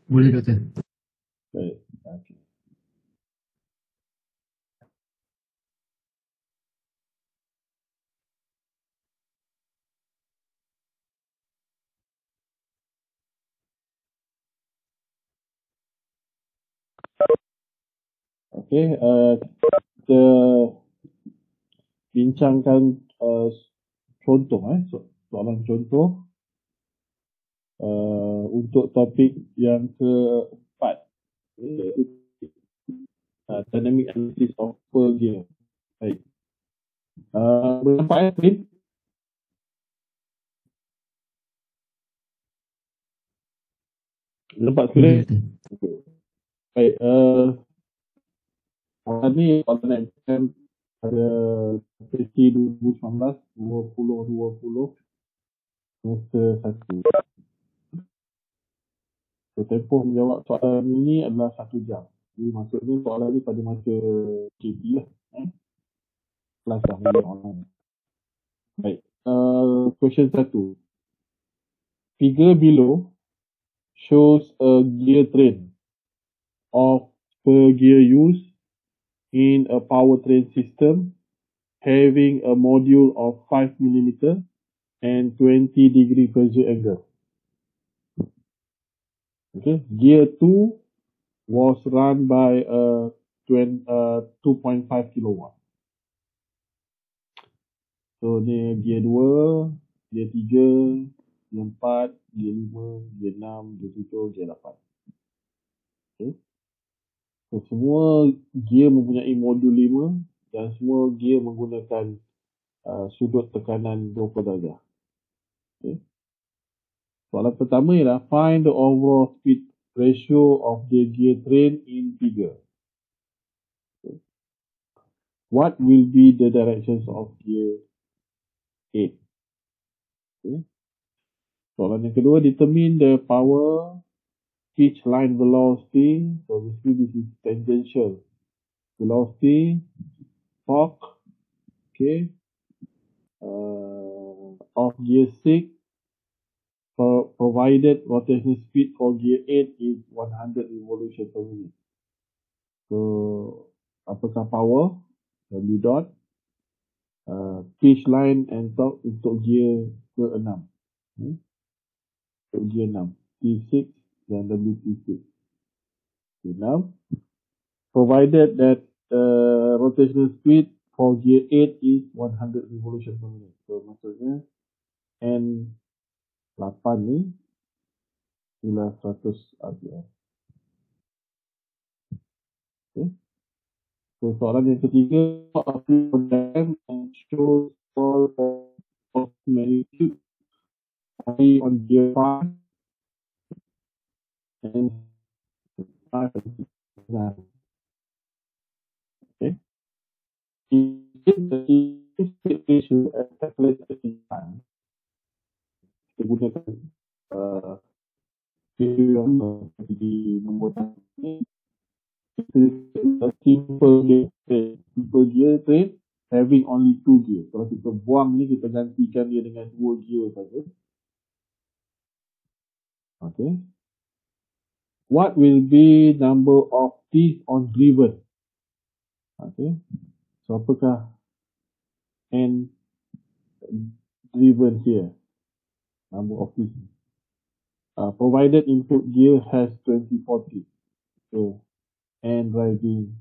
Boleh kata. Baik. Okay. Okay, kita bincangkan contoh, soalan contoh untuk topik yang keempat, iaitu dynamic analysis of per gear. Baik. Berapa Prin? Nampak Boleh screen? kata. Baik. Soalan ni soalan exam pada sesi 2019 2020 semester 1. So, tempoh menjawab soalan ini adalah 1 jam. Jadi maksudnya soalan ni pada masa KP lah. Kelas dah mula online. Baik. Question 1. Figure below shows a gear train of per gear use in a powertrain system having a module of 5 mm and 20 degree pressure angle. Okay, gear 2 was run by a 2.5 kilowatt. So ni gear 2, gear 3, gear 4, gear 5, gear 6, gear 7, gear 8. Okay. So semua gear mempunyai modul 5 dan semua gear menggunakan sudut tekanan 20 darjah. Okay. Soalan pertama ialah find the overall speed ratio of the gear train in figure. Okay. What will be the directions of gear 8? Okay. Soalan yang kedua, determine the power, pitch line velocity. So basically this is tangential velocity, torque, okay, of gear 6, provided rotational speed for gear 8 is 100 revolution per minute. So apakah power, W dot, pitch line and torque untuk gear ke-6, untuk gear 6, T6 dan WT6. Okay, now provided that rotational speed for gear 8 is 100 revolution per minute. So maksudnya N8 ni ialah 100 RPM. Okay. So soalan yang ketiga, a program and show all of magnitude only on gear 5 and 5. Okay. If the speed ratio as calculated in time, kita gunakan di nombor ini, a simple gear train having only 2 gear. Kalau kita buang ni, kita gantikan dia dengan 2 gear saja. Okay. What will be number of teeth on driven? Okay. So apakah N driven here? Number of teeth. Provided input gear has 24 teeth. So N driving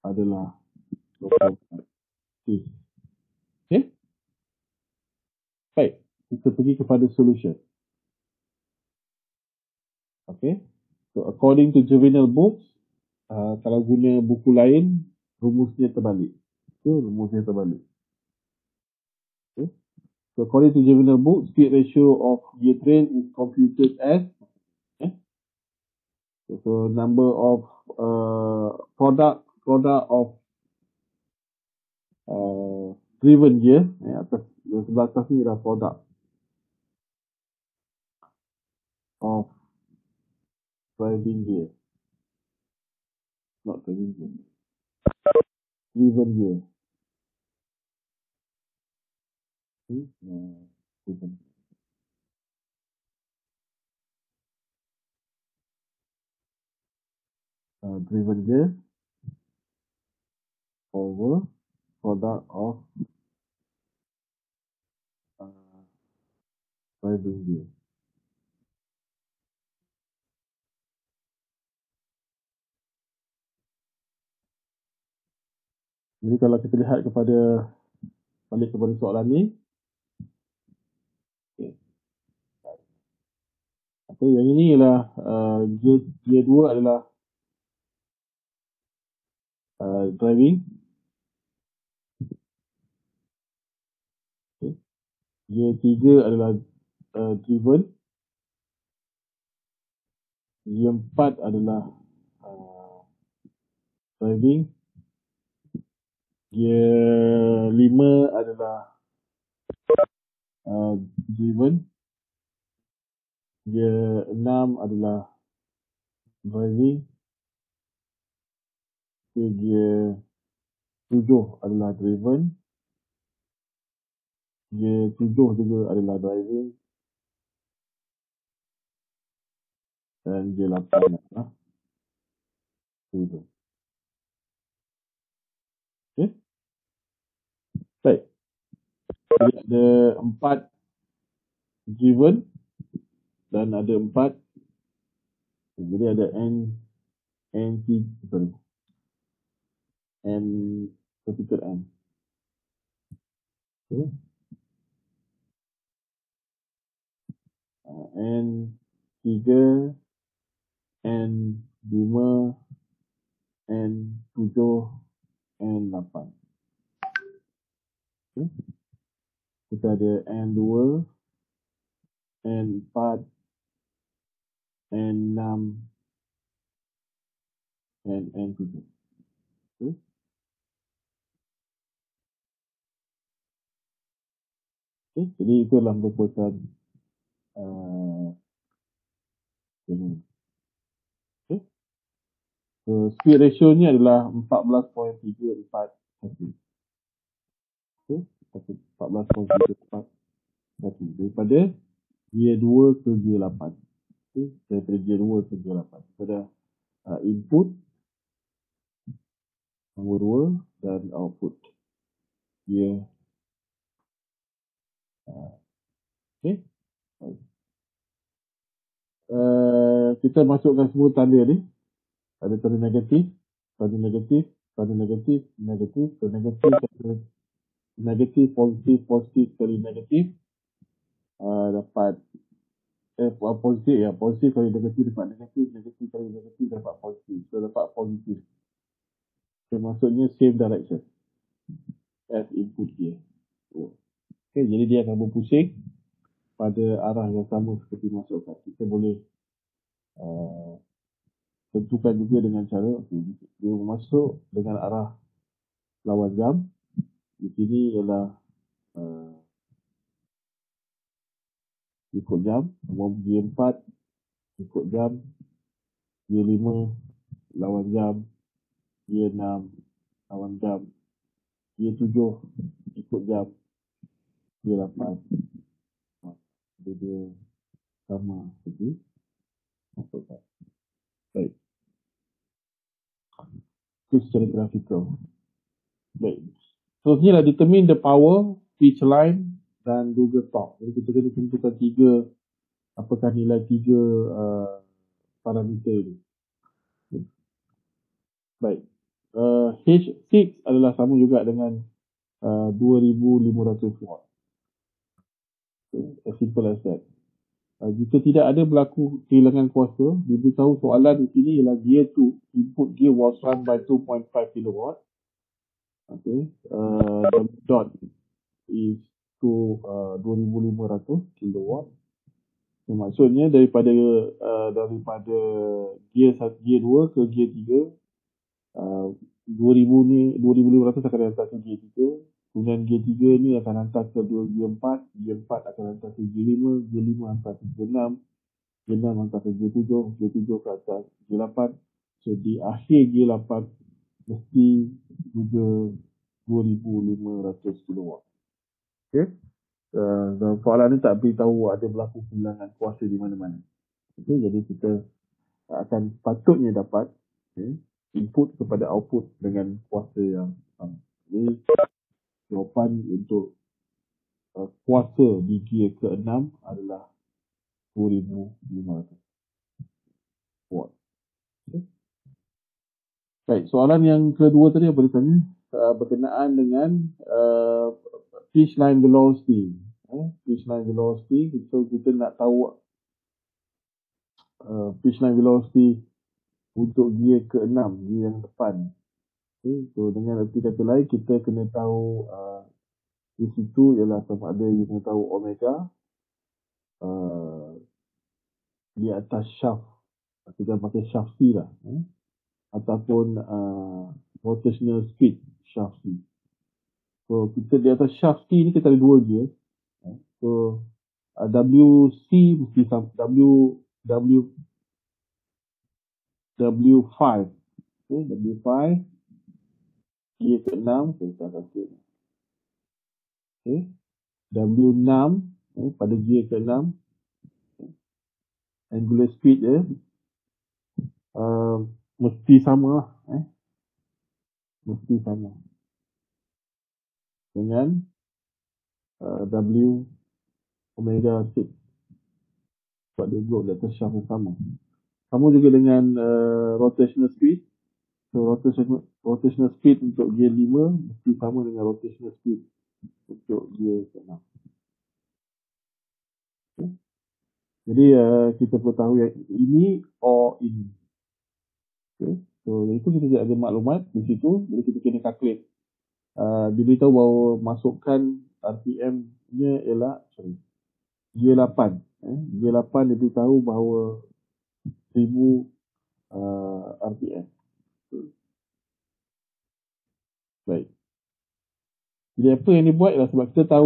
adalah 24 teeth. Okay. Baik. Kita pergi kepada solution. Okay. So according to juvenile books, kalau guna buku lain, rumusnya terbalik. So rumusnya terbalik. Okay. So according to juvenile book, speed ratio of gear train is computed as so number of product of driven gear. Atas sebelah atas ni adalah product of driving gear, not driving gear, driven gear. Driven. driven gear over product of driving gear. Jadi kalau kita lihat balik kepada soalan ni, yang ini ialah gear 2 adalah driving. Gear 3 adalah driven. Gear 4 adalah driving. Gear 5 adalah driven. Gear 6 adalah driving. Gear 7 adalah driven. Gear 7 juga adalah driving. Dan gear 8 adalah driven. Okay. Baik. Jadi ada 4 driven dan ada 4. Jadi ada capital N. Okay. N3, N5, N7, N8. Okay. Kita ada N2, N4, N6, dan N7. Okay. Okay. Jadi itulah merupakan ini. Okay. So, speed ratio ni adalah 14.34. Okay. 14.34 daripada gear 2 ke gear 8. Okay. Daripada gear 2 ke gear 8. Pada input nombor 2 dan output gear. Okay. Kita masukkan semua tanda ni. Ada tanda negatif, tanda negatif, tanda negatif, negatif, tanda negatif, tanda negatif, positif, positif, kali negatif. Dapat positif ya, positif kali negatif dapat negatif, negatif kali negatif dapat positif. So dapat positif. So, maksudnya same direction as input dia. Okay, jadi dia akan berpusing pada arah yang sama seperti masukkan. Kita boleh tentukan juga dengan cara dia masuk dengan arah lawan jam. Di sini ialah ikut jam. Gear 4 ikut jam. Gear 5 lawan jam. Gear 6 lawan jam. Gear 7 ikut jam. Gear 8 dia sama seperti masukkan. Baik. Itu secara grafikal. Baik. Seterusnya adalah determine the power, pitch line dan juga torque. Jadi kita kena tentukan apakah nilai 3 parameter ini. Baik. H6 adalah sama juga dengan 2500 watt. As simple as that. Jika tidak ada berlaku kehilangan kuasa, diberitahu soalan di sini ialah gear 2, input gear was run by 2.5 kW. Okay. The dot is to 2500 kW. So, maksudnya daripada gear 2 ke gear 3, 2000 ni 2500 akan hantar ke gear 3. Kemudian gear 3 ni akan hantar ke gear 4. Gear 4 akan hantar ke gear 5. Gear 5 hantar ke gear 6. Gear 6 hantar ke gear 7. Gear 7 ke atas gear 8. So di akhir gear 8 mesti juga 2500 kW. Okay. Dan soalan ni tak beritahu ada berlaku kehilangan kuasa di mana-mana. Okay. Jadi kita akan patutnya dapat Okay. Input kepada output dengan kuasa yang sama. Jadi jawapan untuk kuasa di gear ke-6 adalah 2500 watt. Okay. Baik, soalan yang kedua tadi apa ditanya? Berkenaan dengan fish line velocity. Fish line velocity, so kita nak tahu fish line velocity untuk gear ke-6, gear yang depan. Okay. So dengan erti kata lain, kita kena tahu di situ ialah sama ada you kena tahu omega di atas shaft, kita pakai shaft C lah, ataupun rotational speed shaft C. So kita di atas shaft C ni kita ada dua gear. So WC mesti sama W5. Okay, W5 gear ke-6 kita kasih. Okay. W6 pada gear ke-6 angular speed dia mesti sama lah, mesti sama dengan W omega 6 sebab dia duduk di atas shaft yang sama. Sama juga dengan rotational speed. So rotational speed untuk gear 5 mesti sama dengan rotational speed untuk gear ke-6. Okay. Jadi kita perlu tahu yang ini or ini. Okay. So itu kita ada maklumat di situ. Jadi kita kena calculate. Diberitahu bahawa masukkan RPM nya ialah gear 8. Gear 8 dia beritahu bahawa 1000 RPM. Baik. Jadi apa yang dibuat ialah sebab kita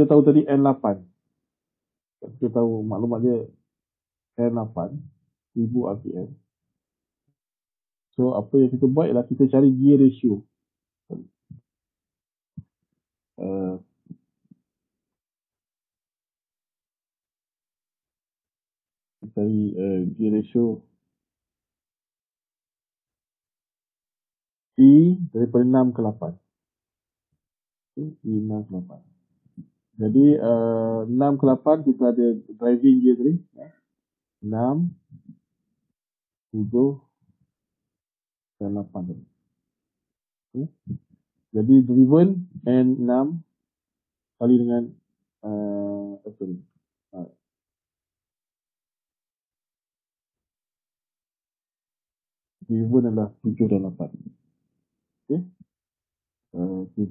tahu tadi N8. Kita tahu maklumat dia N8 1000 RPM. So apa yang kita buat ialah kita cari gear ratio. Kita cari gear ratio E daripada 6 ke 8. E 6 ke 8. Jadi 6 ke 8 kita ada driving gear tadi. 6, 7 dan 8 tadi. Okay. Jadi driven N6 kali dengan driven adalah 7 dan 8. Okay. 7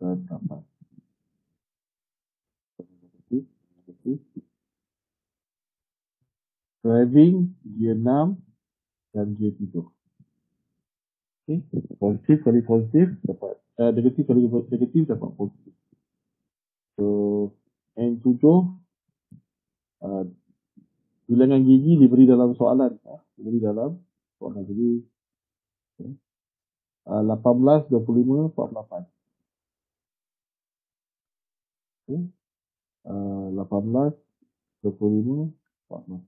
dan 8. Driving gear 6 dan gear 7. Okay. Positif kali positif dapat negatif kali negatif dapat positif. So N7 bilangan gigi diberi dalam soalan. Diberi dalam soalan. Jadi 18, 25, 48. Okay. 18, 25, 48.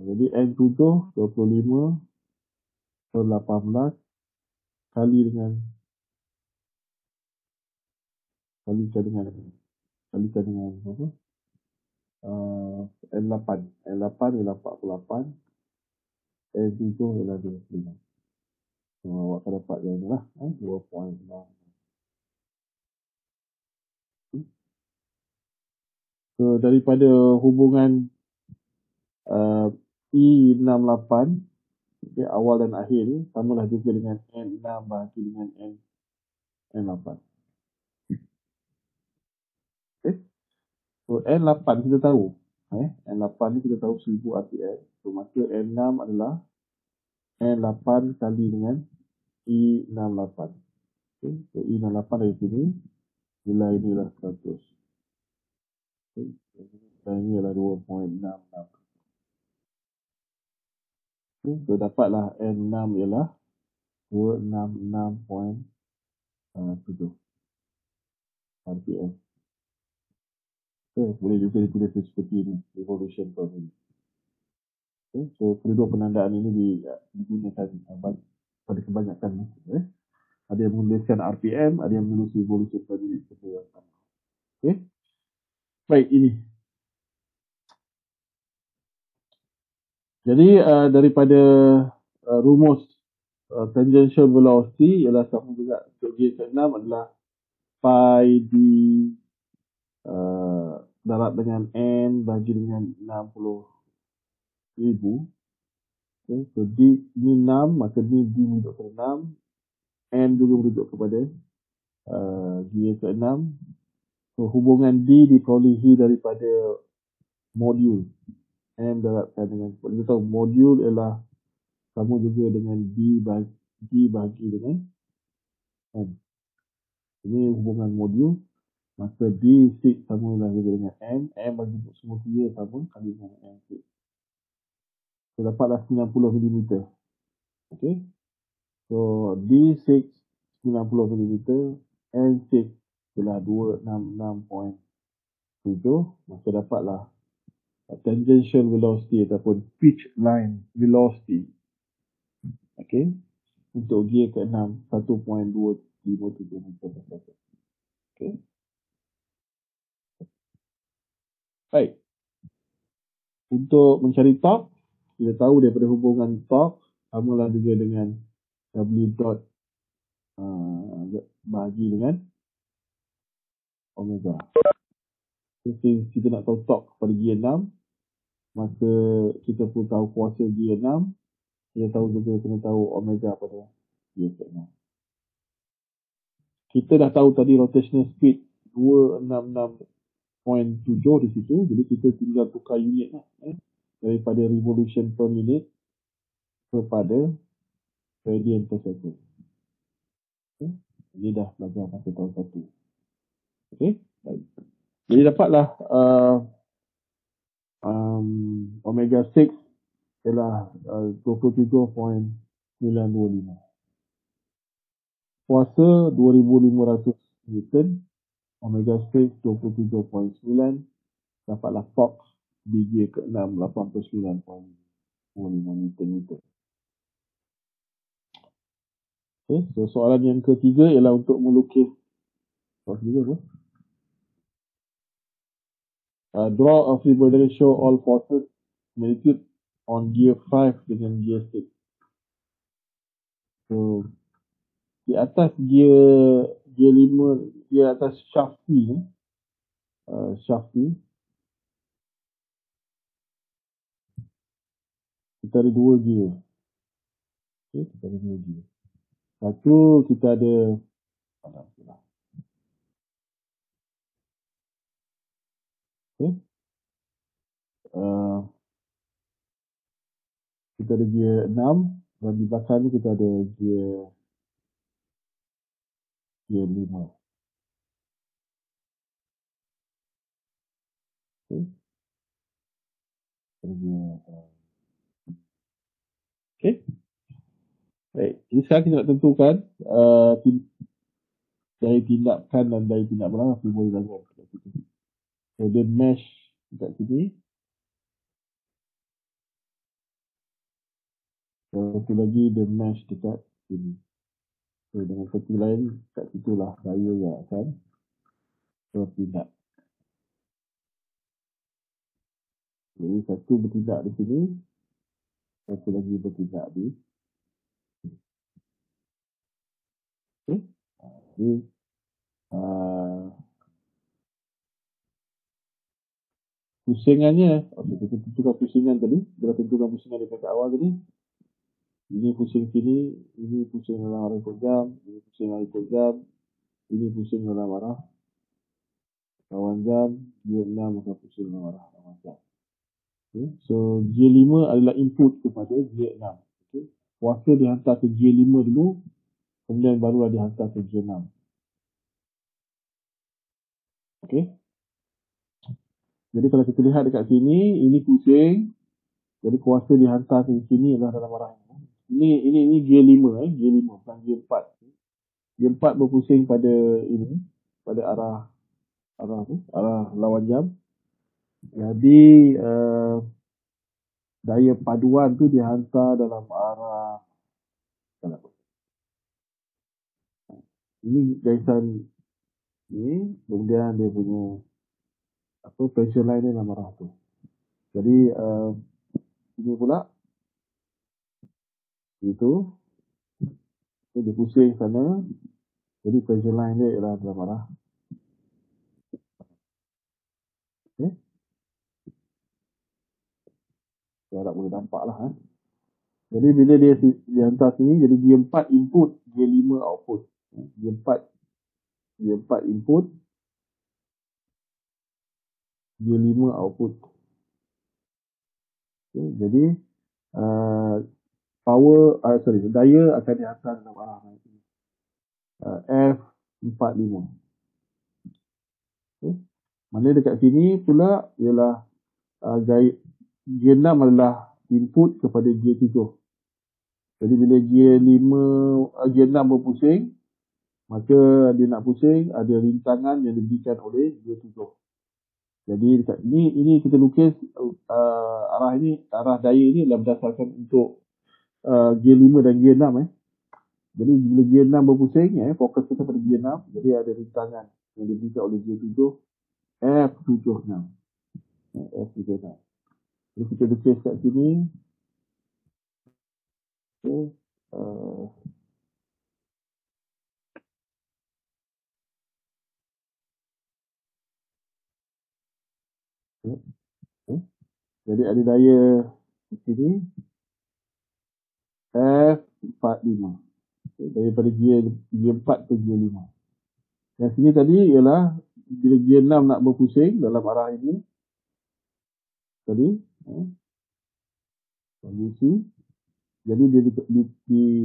Jadi N7 25 per 18 kali dengan apa? N8 ialah 48, N7 ialah 25. Awak akan dapat yang ni lah 2.6. So daripada hubungan E68, okay, awal dan akhir ni samalah juga dengan N6 bahagi dengan N8. Okay. So N8 kita tahu, N8 ni kita tahu 1000 RPM. So maka N6 adalah N8 kali dengan E68. Okay. So E68 dari sini, nilai ini adalah 100. Okay. Dan ini adalah 2.66. Okay. So dapatlah N6 ialah 266.7 RPM. Okay. Boleh juga ditulis seperti ini, revolution per minute. Okay. So kedua penandaan ini digunakan pada kebanyakan. Okay. Ada yang menuliskan RPM, ada yang menulis revolution per minute. Okay. Baik, ini. Jadi daripada rumus tangential velocity ialah sama juga untuk G ke-6 adalah pi d darab dengan n bagi dengan 60,000. Okay. So D ni 6, maka D merujuk ke 6. N juga merujuk kepada G ke-6. So hubungan D diperolehi daripada modul M darabkan dengan, kita tahu modul ialah sama juga dengan D bagi dengan N. Ini hubungan modul. Maka D6 sama juga dengan M. M bagi semua tiga sama kali dengan M6. So dapatlah 90 mm. Okay. So D6 90 mm. N6 ialah 266.7. Maka dapatlah tangential velocity ataupun pitch line velocity. Okay. Untuk G ke-6 1.257 meter per second. Okay. Baik. Untuk mencari torque, kita tahu daripada hubungan torque samalah juga dengan W dot bagi dengan omega. Jadi kita nak tahu torque pada G6, maka kita pun tahu kuasa G6. Kita tahu juga kena tahu omega pada G6. Kita dah tahu tadi rotational speed 266.7 di situ. Jadi kita tinggal tukar unit lah. Daripada revolution per minute kepada radian per second. Okay. Jadi dah belajar sampai tahun 1. Okay. Baik. Jadi dapatlah omega 6 ialah 27.925. Kuasa 2500 Newton. Omega 6 27.9. Dapatlah torque BG ke-6 89.5 Newton. Okay. So soalan yang ketiga ialah untuk melukis. Draw a Fibonacci show all forces magnitude on gear 5 dengan gear 6. So di atas gear 5, di atas shaft ni, kita ada 2 gear. Okay, kita ada 2 gear. Satu kita ada kita ada gear 6 dan di belakang ni kita ada gear 5. Okay. Okay. Baik. Jadi sekarang kita nak tentukan daya tindakan dan daya tindak belah apa boleh lakukan kat situ. So dia mesh kat sini. Satu lagi dia mesh dekat sini. So dengan kata lain kat situlah daya yang akan bertindak. Jadi satu bertindak di sini, satu lagi bertindak di sini. Jadi pusingannya, kita tentukan pusingan tadi, kita tentukan pusingan di dekat awal tadi. Ini pusing sini, ini pusing dalam arah ikut jam, ini pusing dalam ikut jam, ini pusing dalam arah lawan jam, G6 akan pusing dalam arah lawan jam. Okay. So G5 adalah input kepada G6. Okay. Kuasa dihantar ke G5 dulu, kemudian barulah dihantar ke G6. Okay. Jadi kalau kita lihat dekat sini, ini pusing. Jadi kuasa dihantar ke sini adalah dalam arah ini G5 G5 bukan G4. G4 berpusing pada ini, pada arah lawan jam. Jadi daya paduan tu dihantar dalam arah kanan. Ini gaisan ni, kemudian dia punya pressure line dia dalam arah tu. Jadi ini pula itu dia pusing sana, jadi pressure line dia ialah dalam arah. Okay. Saya harap boleh nampak lah. Jadi bila dia hantar sini, jadi gear 4 input, gear 5 output. Gear 4 input, gear 5 output. Okay. Jadi daya akan dihantar dalam arah F45. Okay. Mana dekat sini pula ialah gear 6 adalah input kepada gear 7. Jadi bila gear 6 berpusing, maka dia nak pusing, ada rintangan yang diberikan oleh gear 7. Jadi dekat ini kita lukis arah daya ini adalah berdasarkan untuk gear 5 dan gear 6. Jadi bila gear 6 berpusing, fokus kita pada gear 6, jadi ada rintangan yang diberikan oleh gear 7, F76. F76. Jadi kita lukis kat sini. Okay. Jadi ada daya di sini F45. Daripada gear 4 ke gear 5. Yang sini tadi ialah bila gear 6 nak berpusing dalam arah ini. Tadi kondisi. Jadi dia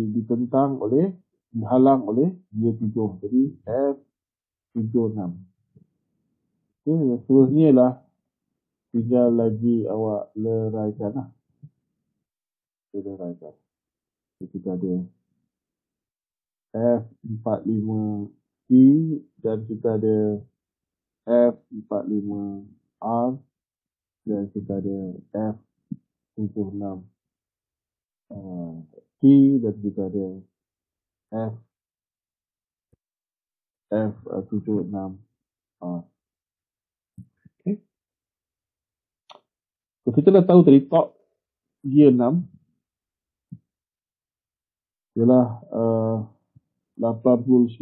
ditentang oleh, dihalang oleh gear 7. Jadi F76. Okay, yang seterusnya ialah tinggal lagi awak leraikan lah. Leraikan. Kita ada F45C dan kita ada F45R dan kita ada F76 T dan kita ada F76R. Okay. So, kita dah tahu tadi top gear 6 ialah 89.52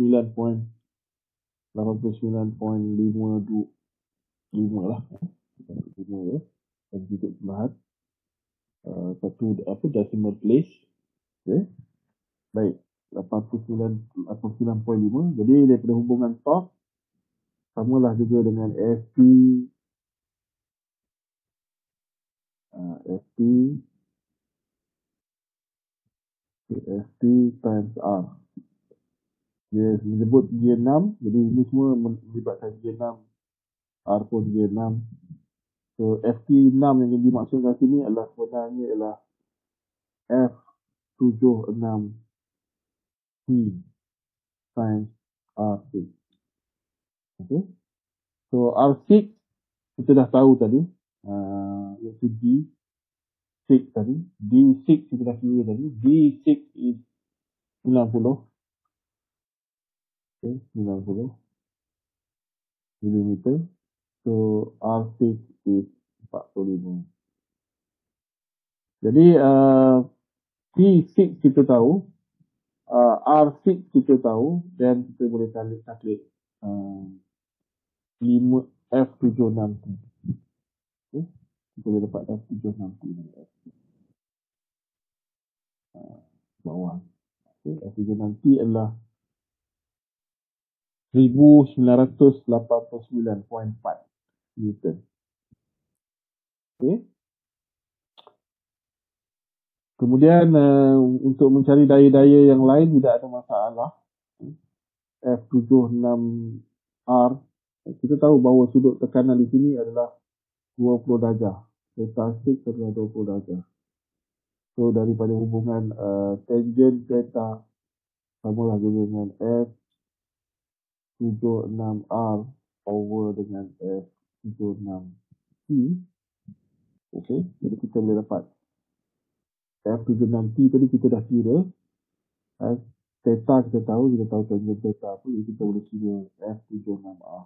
lah. 5 ya. Dan titik sebelahan. Satu decimal place. Okay. Baik. 89.5. Jadi daripada hubungan top samalah juga dengan FP times R. Dia menyebut gear 6. Jadi ini semua melibatkan gear 6. R pun gear 6. So FT6 yang dimaksudkan sini adalah sebenarnya ialah F76T times R6. Okay. So R6 kita dah tahu tadi. Iaitu D6 tadi. D6 kita dah kira tadi. D6 is 90. Okay, 90 mm. So R6 is 45. Jadi T6 kita tahu, R6 kita tahu, dan kita boleh calculate F76T. Okay. Kita boleh dapat F76T bawah. Okay. F76T adalah 1989.4 Newton. Okay. Kemudian untuk mencari daya-daya yang lain tidak ada masalah. F76R, kita tahu bahawa sudut tekanan di sini adalah 20 darjah. Delta 6 adalah 20 darjah. So daripada hubungan tangent theta samalah juga dengan F76R over dengan F76T. Okay, jadi kita boleh dapat F76T tadi kita dah kira. Theta kita tahu tangent theta apa, jadi kita boleh kira F76R.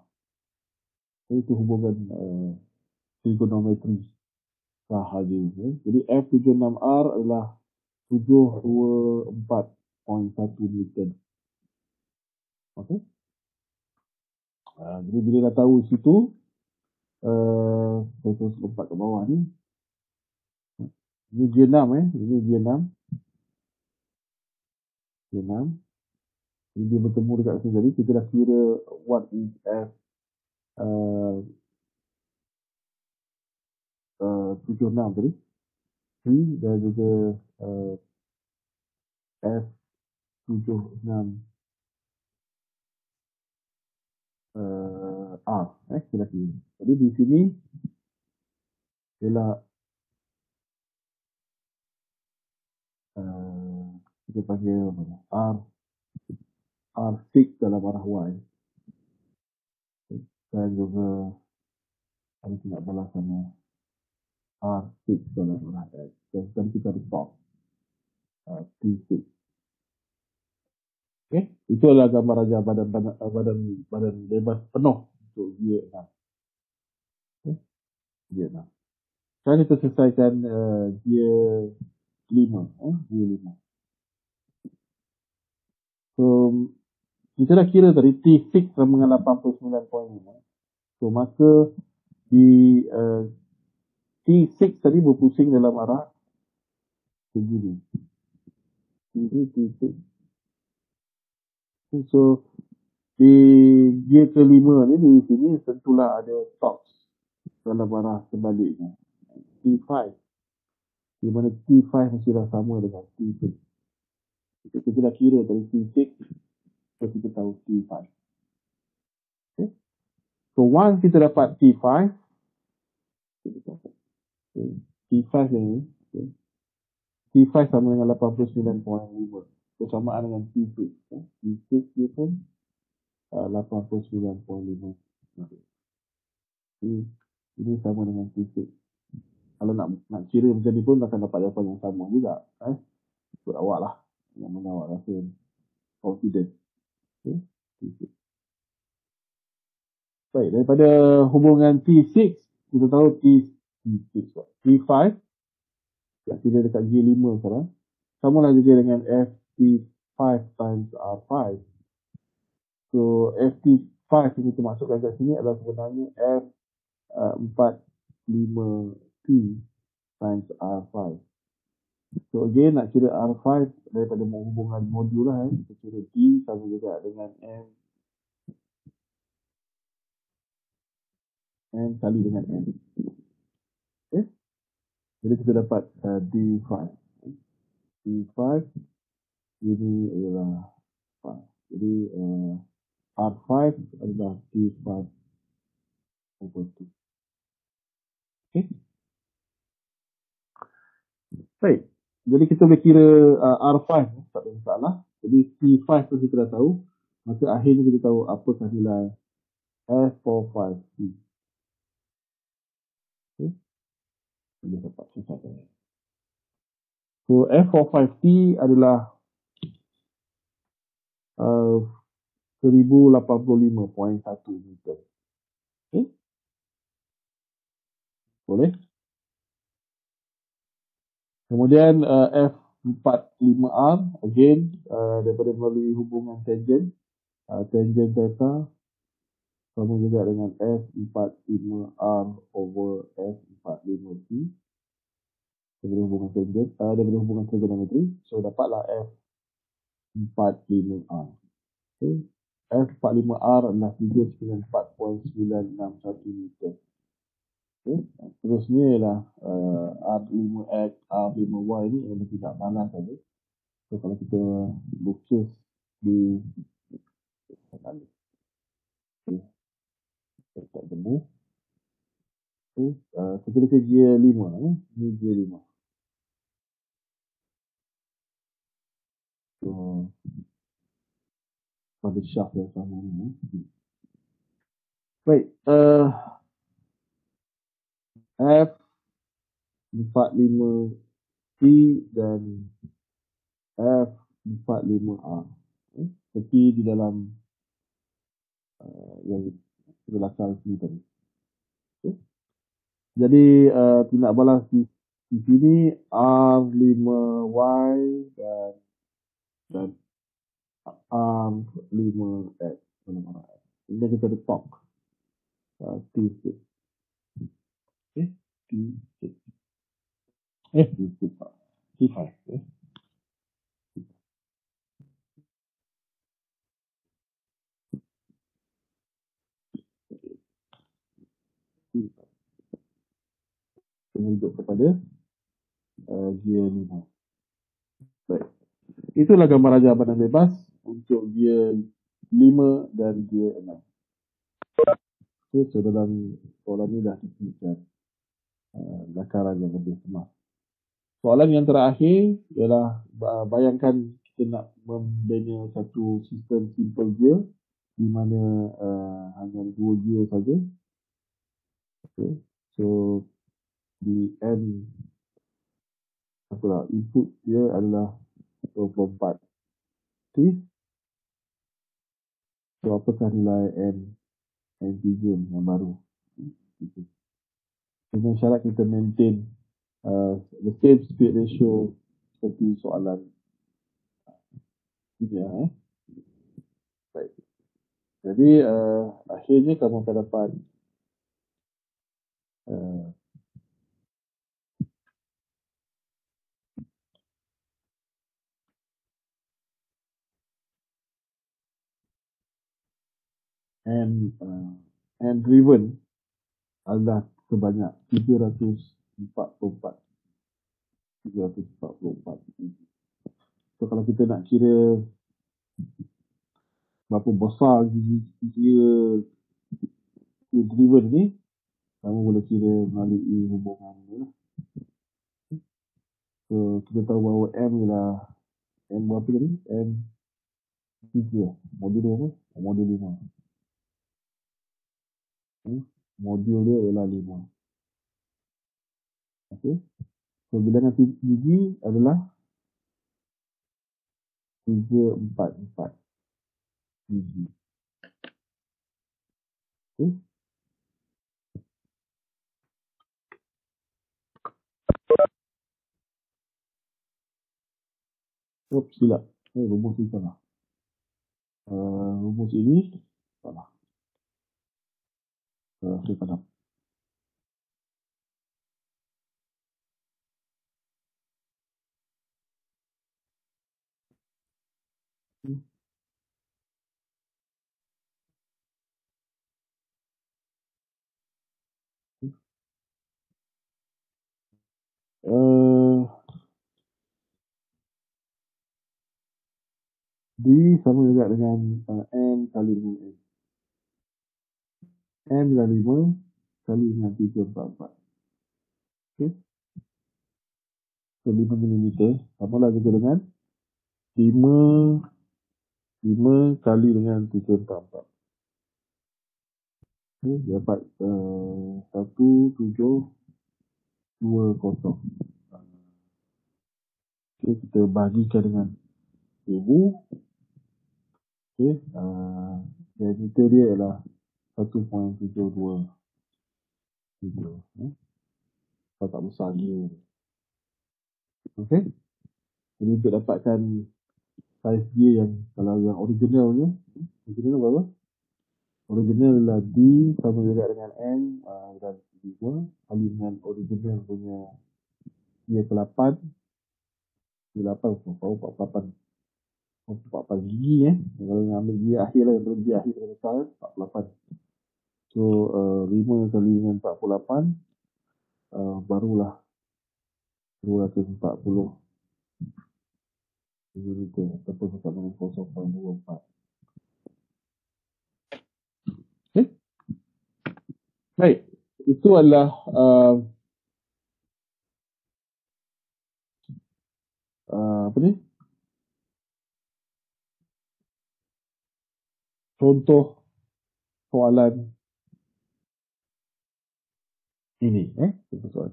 Itu hubungan trigonometri sahaja. Jadi F76R adalah 724.1 Newton. Okey. Jadi bila dah tahu situ, saya terus lompat ke bawah ni. Ini G6 ini G6. G6. Jadi dia bertemu dekat sini. Jadi kita dah kira what is F 76 tadi. C dan juga F76 R. Kita kira. Jadi di sini ialah kita panggil R6 dalam arah Y. Dan juga ada tidak balasannya R6 dalam arah X. Dan kita resolve T6. Okay. Itu adalah gambar raja badan bebas penuh untuk Vietnam. Okay. Vietnam. Sekarang kita selesaikan gear 5. Gear 5. So, kita dah kira tadi T6 sama dengan 89.5. So, maka di T6 tadi berpusing dalam arah begini. Ini T6. So, di gear kelima ni, di sini tentulah ada torque dalam arah sebaliknya. T5. Di mana T5 mestilah sama dengan T6. Kita dah kira dari T6, so kita tahu T5. Okay. So, once kita dapat T5, T5 ni, T5 sama dengan 89.5. Bersamaan dengan T6. T6 dia pun 89.5. Ini sama dengan T6. Kalau nak kira macam ni pun akan dapat jawapan yang sama juga. Buat awak lah. Yang mana awak rasa confident. Okay. T6. Baik, daripada hubungan T6, kita tahu T5, kita dekat G5 sekarang, samalah juga dengan FT5 times R5. So, FT5 yang kita masukkan kat sini adalah sebenarnya F45T times R5. So, again, nak kira R5 daripada hubungan modul lah. Kita kira T sama juga dengan M kali dengan N. Okay. Jadi, kita dapat D5. D5 ini adalah 5. Jadi, R5 adalah D5 over 2. Okay. Baik. Jadi kita boleh kira R5, tak ada masalah. Jadi T5 pun kita dah tahu. Maka akhirnya kita tahu apakah nilai F45T. Okay. Kita dapat susahkan. So F45T adalah 1085.1 Newton. Okay. Boleh. Kemudian F45R, again, daripada melalui hubungan tangent. Tangent theta sama juga dengan F45R over F45T. Daripada hubungan tangent, daripada hubungan trigonometri. So, dapatlah F45R. Okay. F45R adalah 394.961 Newton. Okay. Terusnya ialah R5X, R5Y ni yang tidak panas saja. So, kalau kita lukis di tak jemu. Okay. Kita lukis gear 5. Ini gear 5. So, pada shaft yang sama ni. Baik. F45 T dan F45R. Seperti di dalam yang belakang sini tadi. Jadi tindak balas di sini R5Y dan R5X. Ini kita ada talk. T6. T6. T5. Menunjuk kepada gear 5. Baik. Itulah gambar ajar badan bebas untuk gear 5 dan gear 6. Okay, so dalam soalan ni dah disebutkan dakaran yang lebih kemas. Soalan yang terakhir ialah bayangkan kita nak membina satu sistem simple gear di mana hanya 2 gear saja. Okay. So di N input dia adalah 24. Okay. So apakah nilai N3 yang baru? Dengan syarat kita maintain the same speed ratio seperti soalan ini. Baik. Jadi akhirnya kamu akan dapat N driven adalah sebanyak 344. So kalau kita nak kira berapa besar kira driven ni, kamu boleh kira melalui hubungan ni lah. So kita tahu bahawa M ialah M berapa tadi? M3. Modul apa? Modul 5. Modul dia ialah 5. Okey. So bilangan gigi adalah 344 gigi. Okey. Silap. Rumus ini salah. Rumus ini salah. Saya padam. D sama juga dengan N kali dengan N. N adalah 5 kali dengan 344. Okay. So 5 mm sama lah juga dengan 5 kali dengan 344. Okay. Dapat 1720. Okay. Kita bahagikan dengan 1000. Okay. Diameter dia ialah 1.72. Tak besar dia. Okay. Jadi untuk dapatkan saiz dia yang kalau yang originalnya, original berapa? Original adalah D sama juga dengan N dan 5 kali dengan original punya dia ke-8. Dia 8 48 gigi kalau yang ambil gigi akhir lah, yang gigi akhir yang besar 48. So 5 kali dengan 48 barulah 240 mm ataupun sama dengan 0.24. Okay. Baik, itu adalah apa ni? Contoh soalan ini, contoh soalan.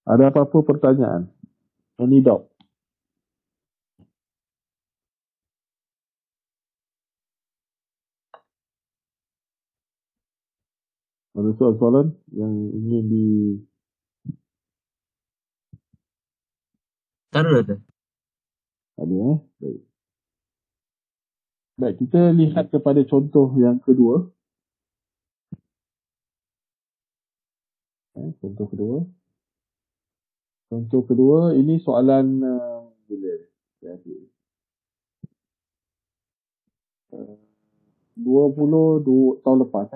Ada apa-apa pertanyaan? Any doubt? Ada soalan-soalan yang ingin di... Ada. Ada Baik. Baik, kita lihat kepada contoh yang kedua. Contoh kedua. Contoh kedua, ini soalan bila? Uh, 20 tahun lepas.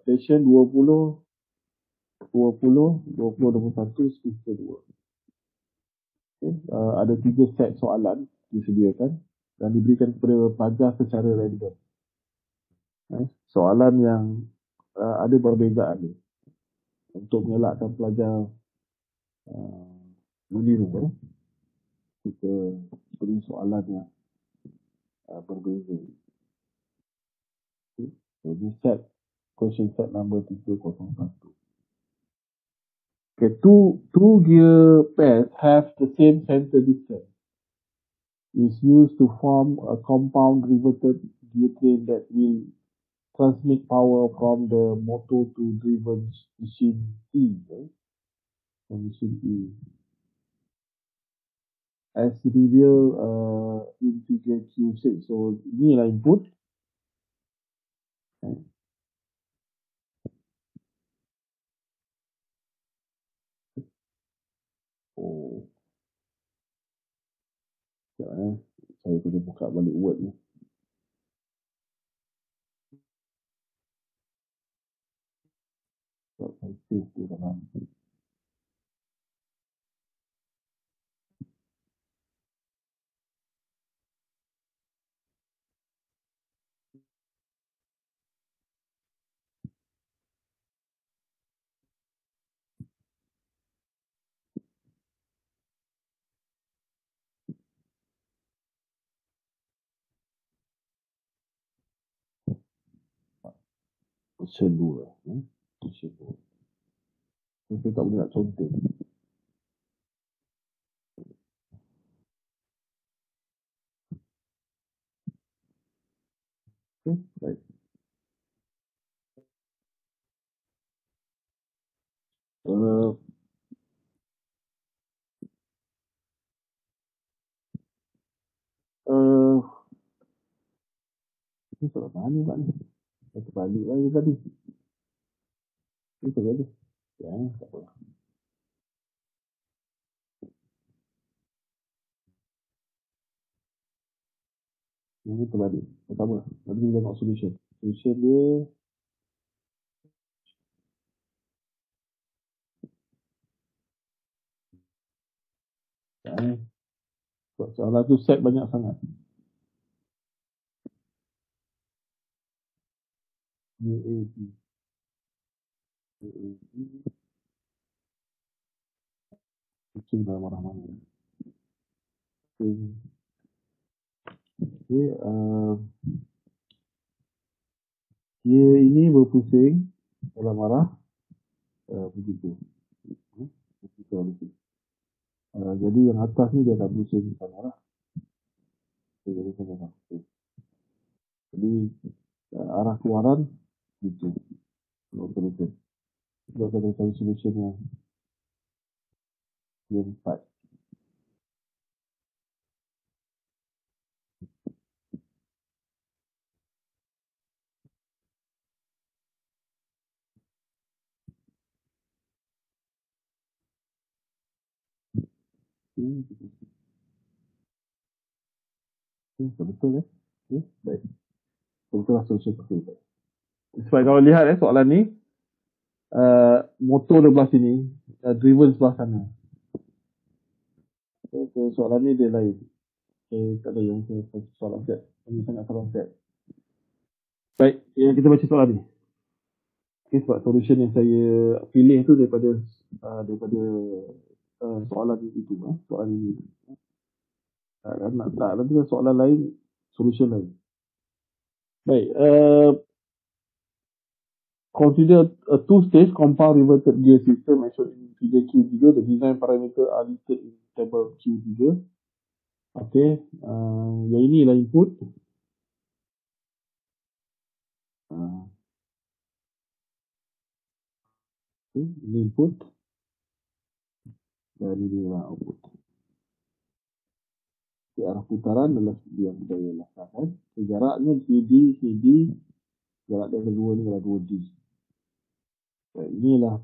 Session 20, 21, semester 2. Okay. Ada 3 set soalan disediakan dan diberikan kepada pelajar secara random. Soalan yang ada perbezaan ni untuk mengelakkan pelajar meniru. Kita beri soalan yang berbeza. Okay. So this set, question set number 301. Okay, two gear pairs have the same center distance. Is used to form a compound riveted gear train that will transmit power from the motor to driven machine E. Machine E. As revealed in figure Q6. So, inilah input. Oh. Sekejap, saya kena buka balik word ni. Sebab saya save tu dalam. Version 2. Version 2. Saya tak boleh nak contoh. Okay, baik. Ini soalan mana ni, Pak ni? Saya terbalik lagi tadi. Ini terbalik. Ya, tak apa. Ini terbalik. Pertama, nanti kita tengok solution. Solution dia soalan tu set banyak sangat. UAB. Kucing dalam marah mana. Okay, dia ini berpusing dalam arah begitu. Jadi yang atas ni dia akan pusing dalam arah. Jadi arah keluaran gitu. Betul-betul. Dia akan cari solution yang 4. Betul ya? Okay, baik. Betul lah solution seperti itu. Sebab kalau lihat soalan ni, motor di belah sini, driven sebelah sana. So, soalan ni dia lain. Tak ada yang soalan set. Ini sangat soalan set. Baik, yang kita baca soalan ni. Okay, sebab solution yang saya pilih tu daripada soalan itu. Soalan ini. Nanti soalan lain, solution lain. Baik, consider a two-stage compound reverted gear system as shown in figure Q3, the design parameter are listed in table Q3. Okay, yang inilah input. Ini input dan inilah output. Okay, arah putaran adalah yang saya laksanakan. Jaraknya CD, jarak yang kedua ni adalah 2D. Inilah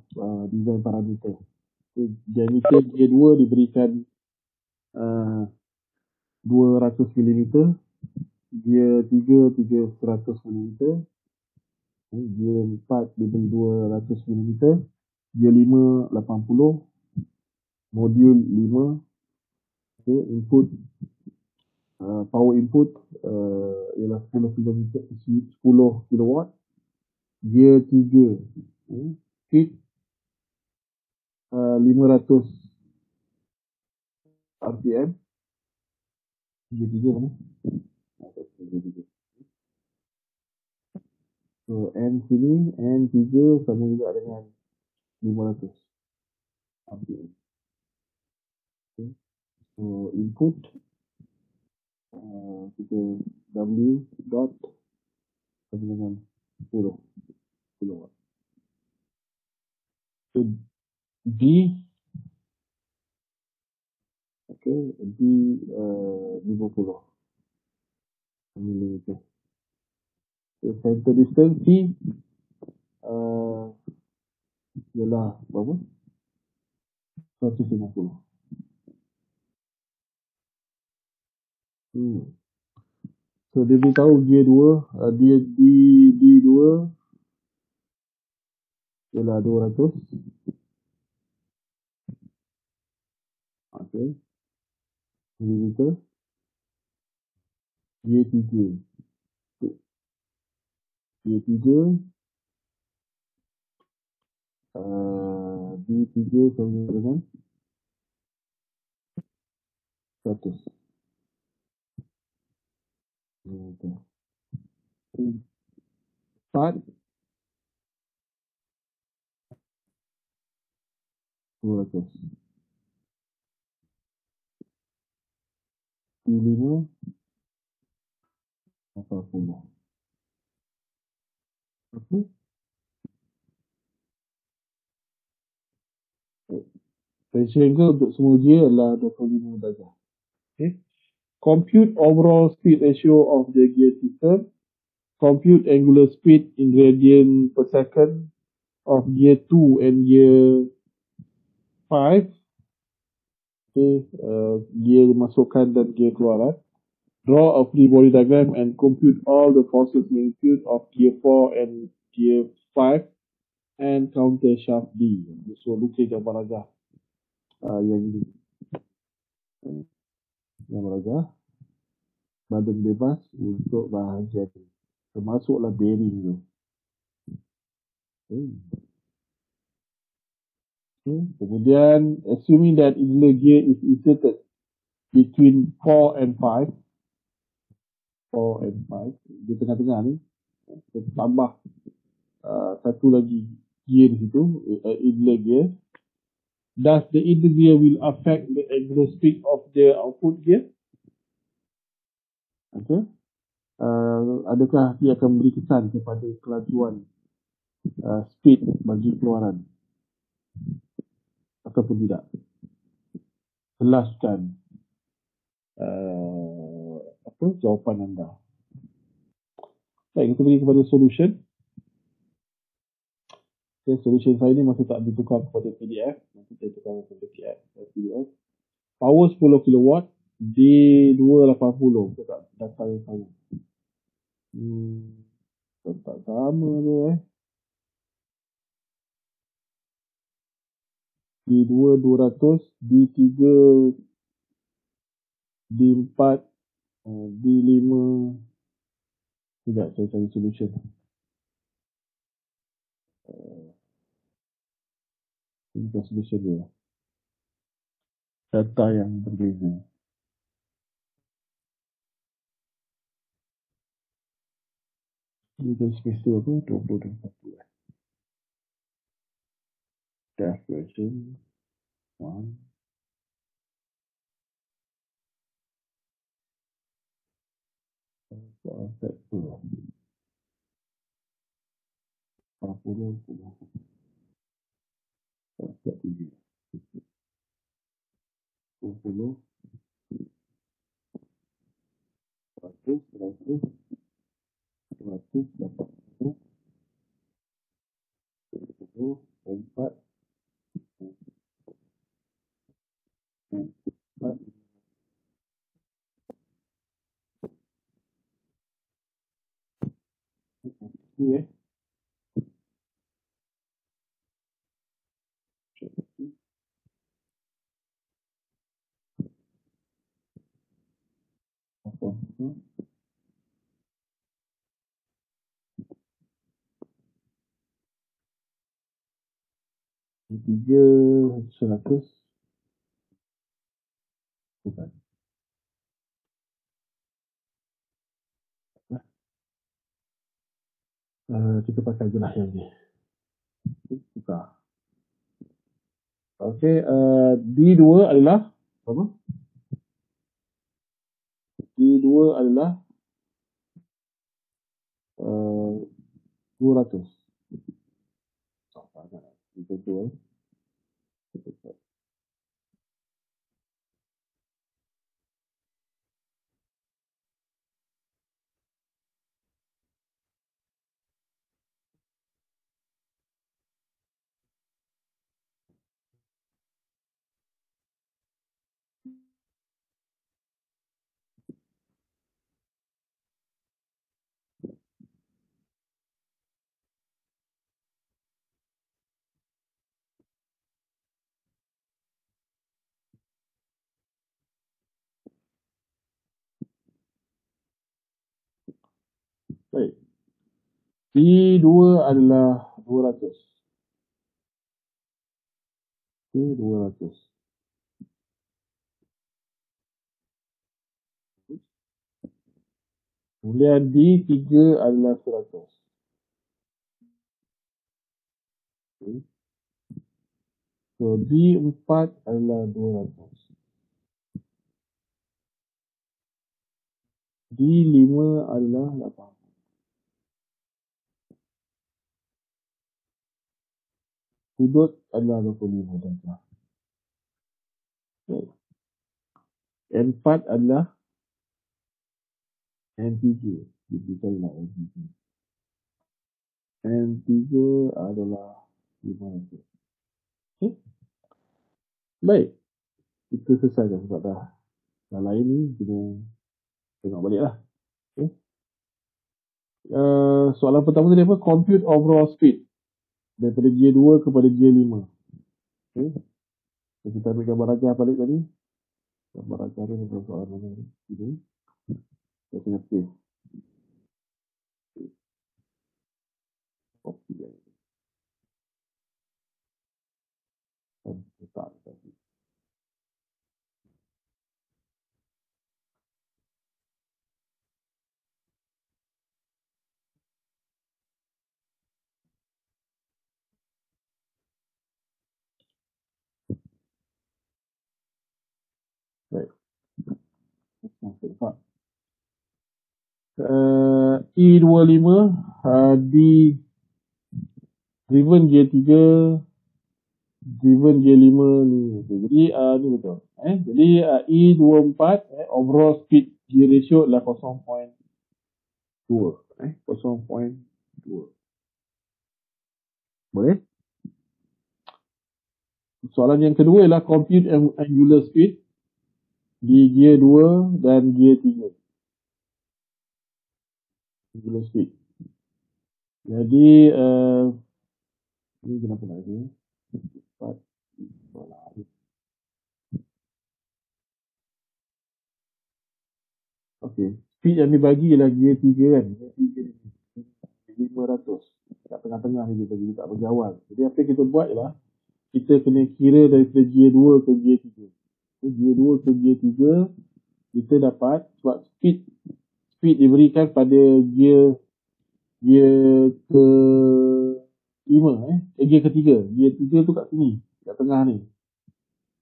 design parameter. Diameter G2 diberikan 200 mm, G3 300 mm, G4 diberi 200 mm, G5 80, modul 5. Okay, input power input ialah 10 kilowatt. G3 speed 500 rpm. G3 mana? So N sini, N3 sama juga dengan 500 rpm. Okay. So input kita W dot sama dengan 10 kilowatt. So D, okay, D 50 mm. So center distance T ialah berapa? 150. So dia beritahu G2, D2 ialah 200. Okay, millimeter. G3 D3 sama dengan 100. Okay. 4 200. D5 80. Okay. Tension angle untuk semua G adalah 25 darjah. Okay. Compute overall speed ratio of the gear system. Compute angular speed in radian per second of gear 2 and gear 5. Okay. Gear masukkan dan gear keluaran. Draw a free body diagram and compute all the forces magnitude of gear 4 and gear 5 and counter shaft D. So lukis gambar rajah yang ini. Gambar rajah badan bebas untuk bahagian termasuklah bearing tu. Okay. Kemudian assuming that inlet gear is inserted between 4 and 5, di tengah-tengah ni kita tambah satu lagi gear di situ, inlet gear. Does the inlet gear will affect the angular speed of the output gear? Okay. Adakah dia akan memberi kesan kepada kelajuan speed bagi keluaran ataupun tidak? Jelaskan jawapan anda. Baik, kita pergi kepada solution. Okay, solution saya ni masih tak ditukar kepada PDF. Nanti saya tukar kepada PDF. Power 10 kilowatt, D280. Kita tak data yang sama. Tak sama tu D2 200, D3 D4, D5. Tidak, saya cari solution. Ini solution dia. Data yang berbeza. Ini kan space tu apa? 20 dan 40. Death version. 1 factor 40 factor 7 20 100 100 100 80 70 4 4 ni apa ni 3 100 bukan kita pakai je lah yang ni buka. Okey, D2 adalah apa? D2 adalah 200. Betul. Baik. D2 adalah 200. Okey, 200. Kemudian D3 adalah 100. Okay. So D4 adalah 200. D5 adalah 80. Sudut adalah 25 darjah. Okay. N4 adalah N3. Kita adalah N3. N3 adalah 500. Okay. Baik. Kita selesai dah sebab dah lain ni kena tengok balik lah. Okay. Soalan pertama tadi apa? Compute overall speed daripada gear 2 kepada gear 5. Okay. So, kita ambil gambar rajah balik tadi. Gambar rajah ni macam soalan mana ni? Ini. Kita kena save. Copy dia. Dan letak tadi. Baik. Nampak. E25 di driven gear 3 driven gear 5 ni. Jadi ni betul. Jadi E24 overall speed gear ratio adalah 0.2. 0.2. Boleh? Soalan yang kedua ialah compute angular speed di gear 2 dan gear 3. Angular speed. Jadi ini kenapa nak ni? Cepat. Okey. Speed yang dibagi ialah gear 3 kan. Gear 3 ni 500. Kat tengah-tengah ni dia bagi, tak bagi awal. Jadi apa yang kita buat ialah kita kena kira daripada gear 2 ke gear 3. So, gear 2 ke gear 3 kita dapat sebab speed diberikan pada gear ke 5 gear ketiga. Gear 3 tu kat sini, kat tengah ni.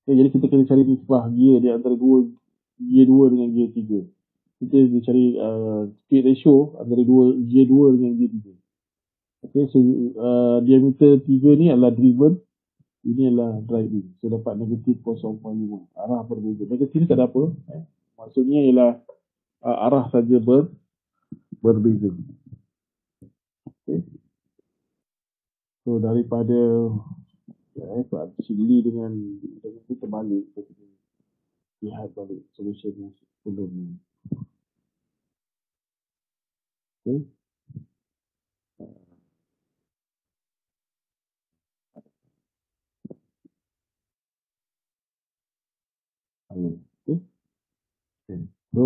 Jadi kita kena cari nisbah gear di antara gear 2 dengan gear 3. Kita cari speed ratio antara gear 2 dengan gear 3. Okay, so diameter 3 ni adalah driven, ini adalah driving. So dapat negatif 0.5. Arah berbeza. Negatif ni tak ada apa. Maksudnya ialah arah saja berbeza. Okay. So daripada Chile dengan itu terbalik. So kita lihat balik solution yang sebelum ni. Okay. Okay. So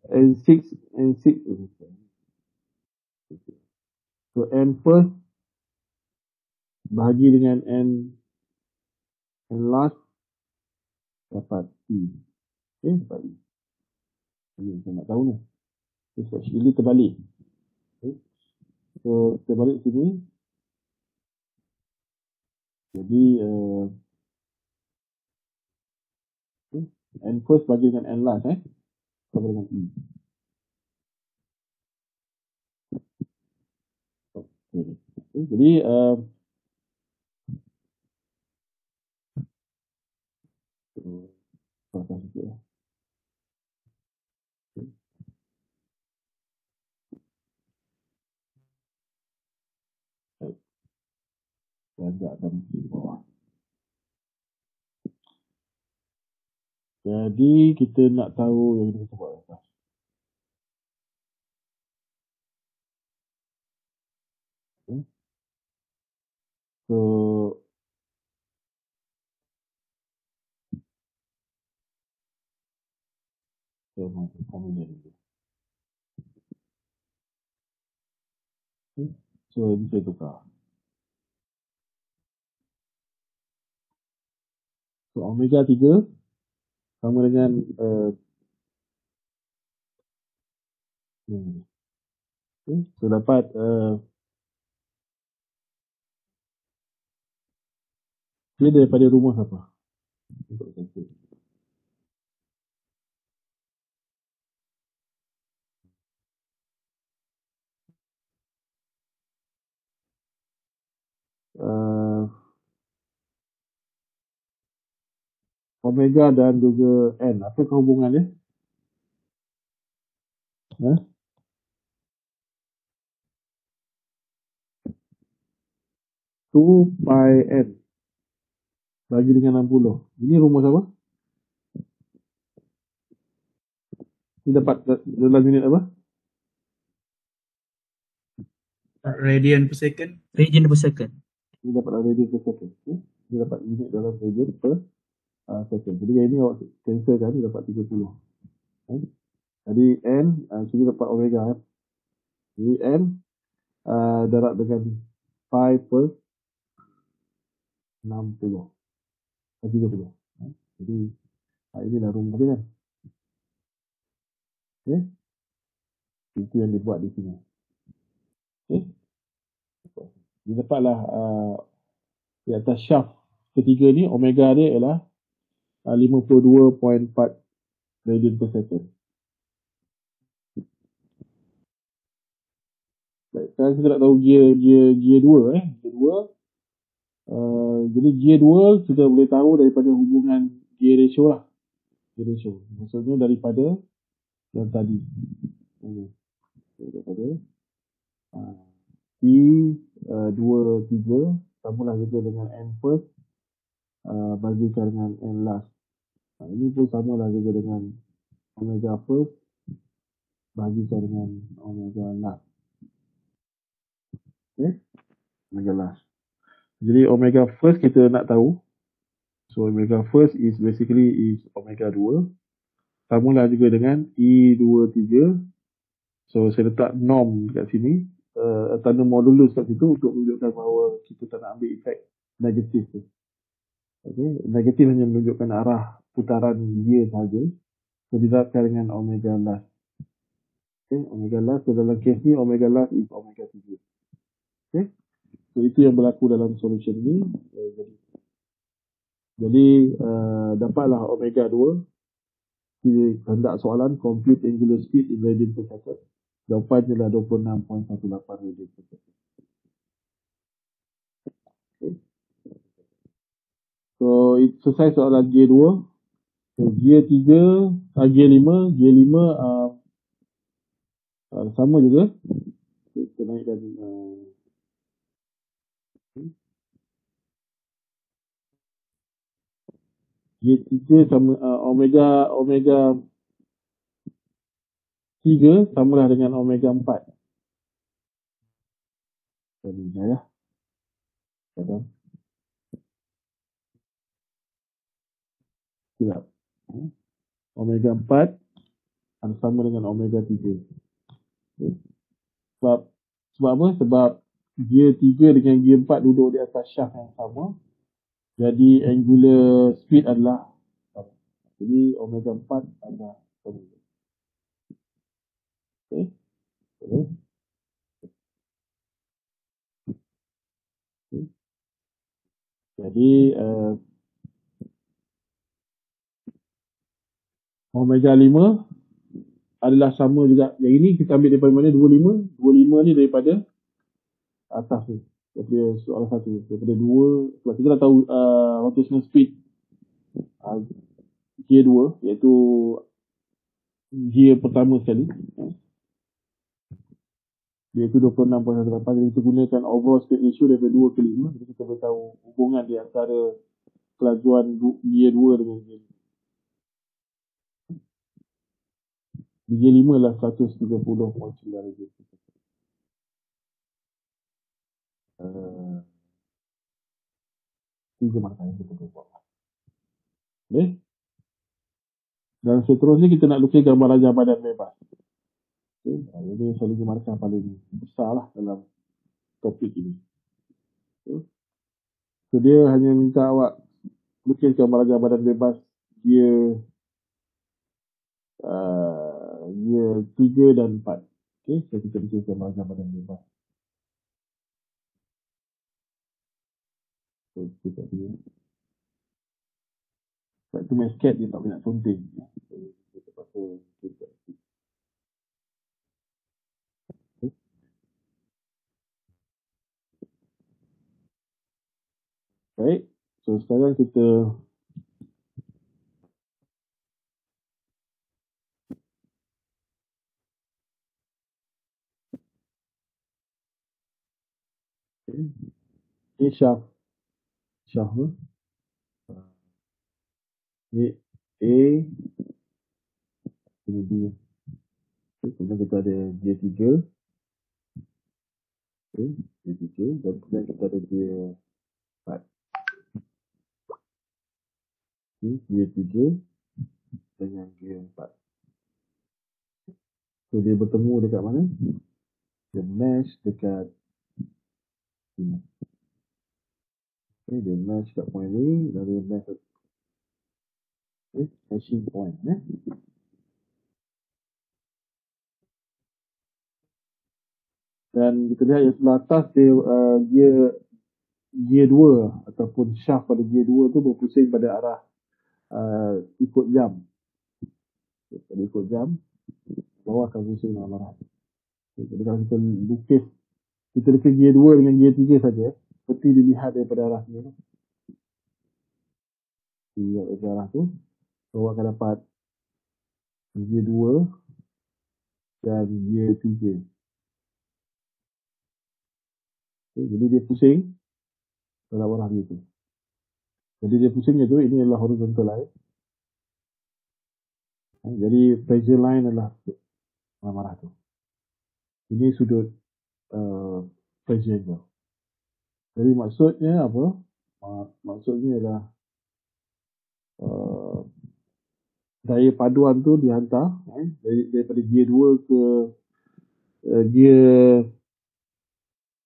N6 so N first bahagi dengan N last dapat E. Okay, dapat E. Ini saya nak tahu ni. So actually terbalik. Okay. So terbalik sini. Jadi N first bagi dengan N last sama dengan E. Okay. Jadi pasang sikit lah. Agak dalam di bawah. Jadi kita nak tahu yang kita buat atas. Okay. So kami dari dulu. Okay. So ini saya tukar. So omega 3 sama dengan okay. So dapat dia daripada rumus apa? Untuk cancel. Omega dan juga N. Apa hubungan dia? 2 pi N bagi dengan 60. Ini rumus apa? Ini dapat dalam unit apa? Radian per second. Ini dapat dalam radian per second. Ini dapat unit dalam radian per second. Jadi yang ini awak cancel kan, ini dapat 30. Jadi N, sini dapat omega. Jadi N darab dengan pi per 60. 30. Jadi inilah rumus dia kan. Okay. Itu yang dibuat di sini. Okay. Dia dapatlah di atas shaft ketiga ni omega dia ialah 52.4 radian per second. Baik, sekarang kita nak tahu gear 2 Gear 2 jadi gear 2 kita boleh tahu daripada hubungan gear ratio lah. Gear ratio maksudnya daripada yang tadi daripada P 2 3 samalah juga dengan N first bagikan dengan N last. Ini pun samalah juga dengan omega first bagikan dengan omega last. Okay, omega last. Jadi omega first kita nak tahu. So omega first is basically is omega 2. Samalah juga dengan E23. So saya letak norm kat sini. Tanda modulus kat situ untuk menunjukkan bahawa kita tak nak ambil efek negatif tu. Okay. Negatif hanya menunjukkan arah putaran gear saja. So didapatkan dengan omega last. Okay. Omega last. So dalam kes ni omega last is omega 3. Okay. So itu yang berlaku dalam solution ni. Jadi Jadi dapatlah omega 2. Kita hendak soalan compute angular speed in radian per second. Jawapannya adalah 26.18 radian per second. Okay. So selesai soalan G2. So G3, G5 sama juga. Kita naikkan G3 sama omega 3 samalah dengan omega 4. Jadi ya. Sedap. Siap. Omega 4 sama dengan omega 3. Okay. Sebab apa? Sebab gear 3 dengan gear 4 duduk di atas shaft yang sama. Jadi angular speed adalah sama. Jadi omega 4 adalah sama. Okay. Okay. Okay. Jadi omega 5 adalah sama juga. Yang ini kita ambil daripada mana? 25. 25 ni daripada atas ni. Daripada soalan 1. Daripada 2. Sebab kita dah tahu rotational speed gear 2, iaitu gear pertama sekali. Iaitu 26.18. Jadi kita gunakan overall speed ratio daripada 2 ke 5. Jadi kita boleh tahu hubungan di antara kelajuan gear 2 dengan gear 5. Gear 5 adalah 130.9 radian. Tiga markah yang kita boleh buat. Okay. Dan seterusnya kita nak lukis gambar rajah badan bebas. Okay. Ini solusi markah paling besar lah dalam topik ini. Okay. So dia hanya minta awak lukis gambar rajah badan bebas gear 3 dan 4. Okay. So kita lukis gambar rajah badan bebas. So kita dia. Sebab tu main skate dia tak banyak conteng. So kita patut kita. Baik. So sekarang kita ini shaft tu. Ini A, ini B. Kemudian kita ada G3. Okay, G3. Dan kemudian kita ada G4. Okay, G3 dengan G4. So dia bertemu dekat mana? Dia mesh dekat sini. Okay, dia mesh kat point ni. Dan dia mesh kat meshing point. Dan kita lihat yang sebelah atas dia gear 2 ataupun shaft pada gear 2 tu berpusing pada arah ikut jam. Pada ikut jam, bawah akan pusing dalam arah. Jadi kalau kita lukis gear 2 dengan gear 3 saja, seperti dilihat daripada arah ni. Dilihat daripada arah tu, bawah akan dapat gear 2 dan gear 3. Okay, jadi dia pusing dalam arah dia tu. Jadi dia pusingnya tu, ini adalah horizontal line. Jadi pressure line adalah dalam arah tu. Ini sudut pressure angle. Jadi maksudnya apa? Maksudnya adalah daya paduan tu dihantar daripada gear 2 ke gear,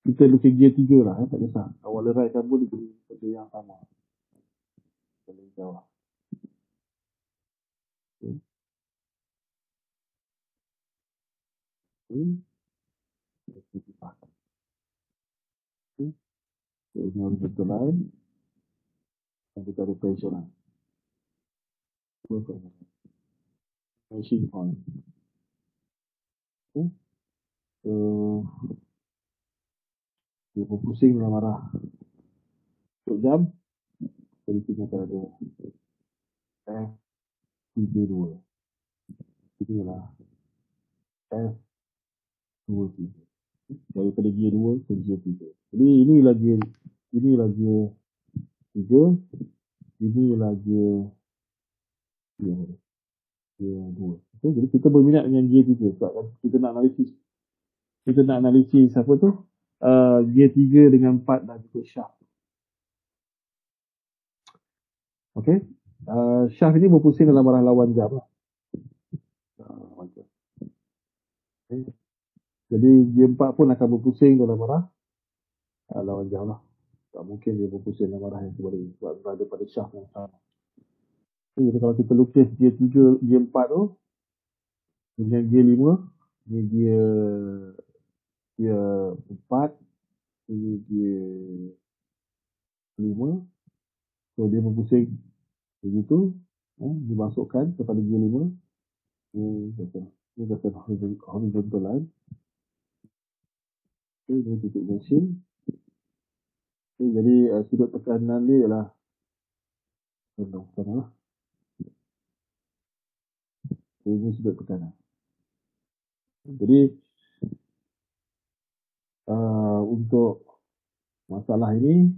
kita lukis gear 3 lah, tak kisah. Awal leraikan pun diberi seperti yang sama. Paling jauh. Okay. Okay. So, ini horizontal line. Dan kita ada tensionan. Tension point. Okay. So, dia pun pusing dalam arah 1 jam. Jadi kita ada F32. Itu ialah F23. Daripada gear 2 ke gear 3. Jadi inilah gear 3, inilah gear 2. Okay, jadi kita berminat dengan gear 3 sebab kita nak analisis apa tu? Gear 3 dengan 4 dan juga shaft. Okey. Shaft ini berpusing dalam arah lawan jam lah. Okay. Jadi gear 4 pun akan berpusing dalam arah lawan jam lah. Tak mungkin dia berpusing dalam arah yang berbalik sebab berada pada shaft yang sama. Okay, jadi kalau kita lukis gear 3, gear 4 tu dengan gear 5, ni gear 4, ini gear 5. So dia berpusing begitu, dimasukkan kepada gear 5. Ini kata horizontal line. Okay, ini titik mesin. Okay, jadi sudut tekanan dia ialah tekanan lah. Okay, ini sudut tekanan. Jadi untuk masalah ini,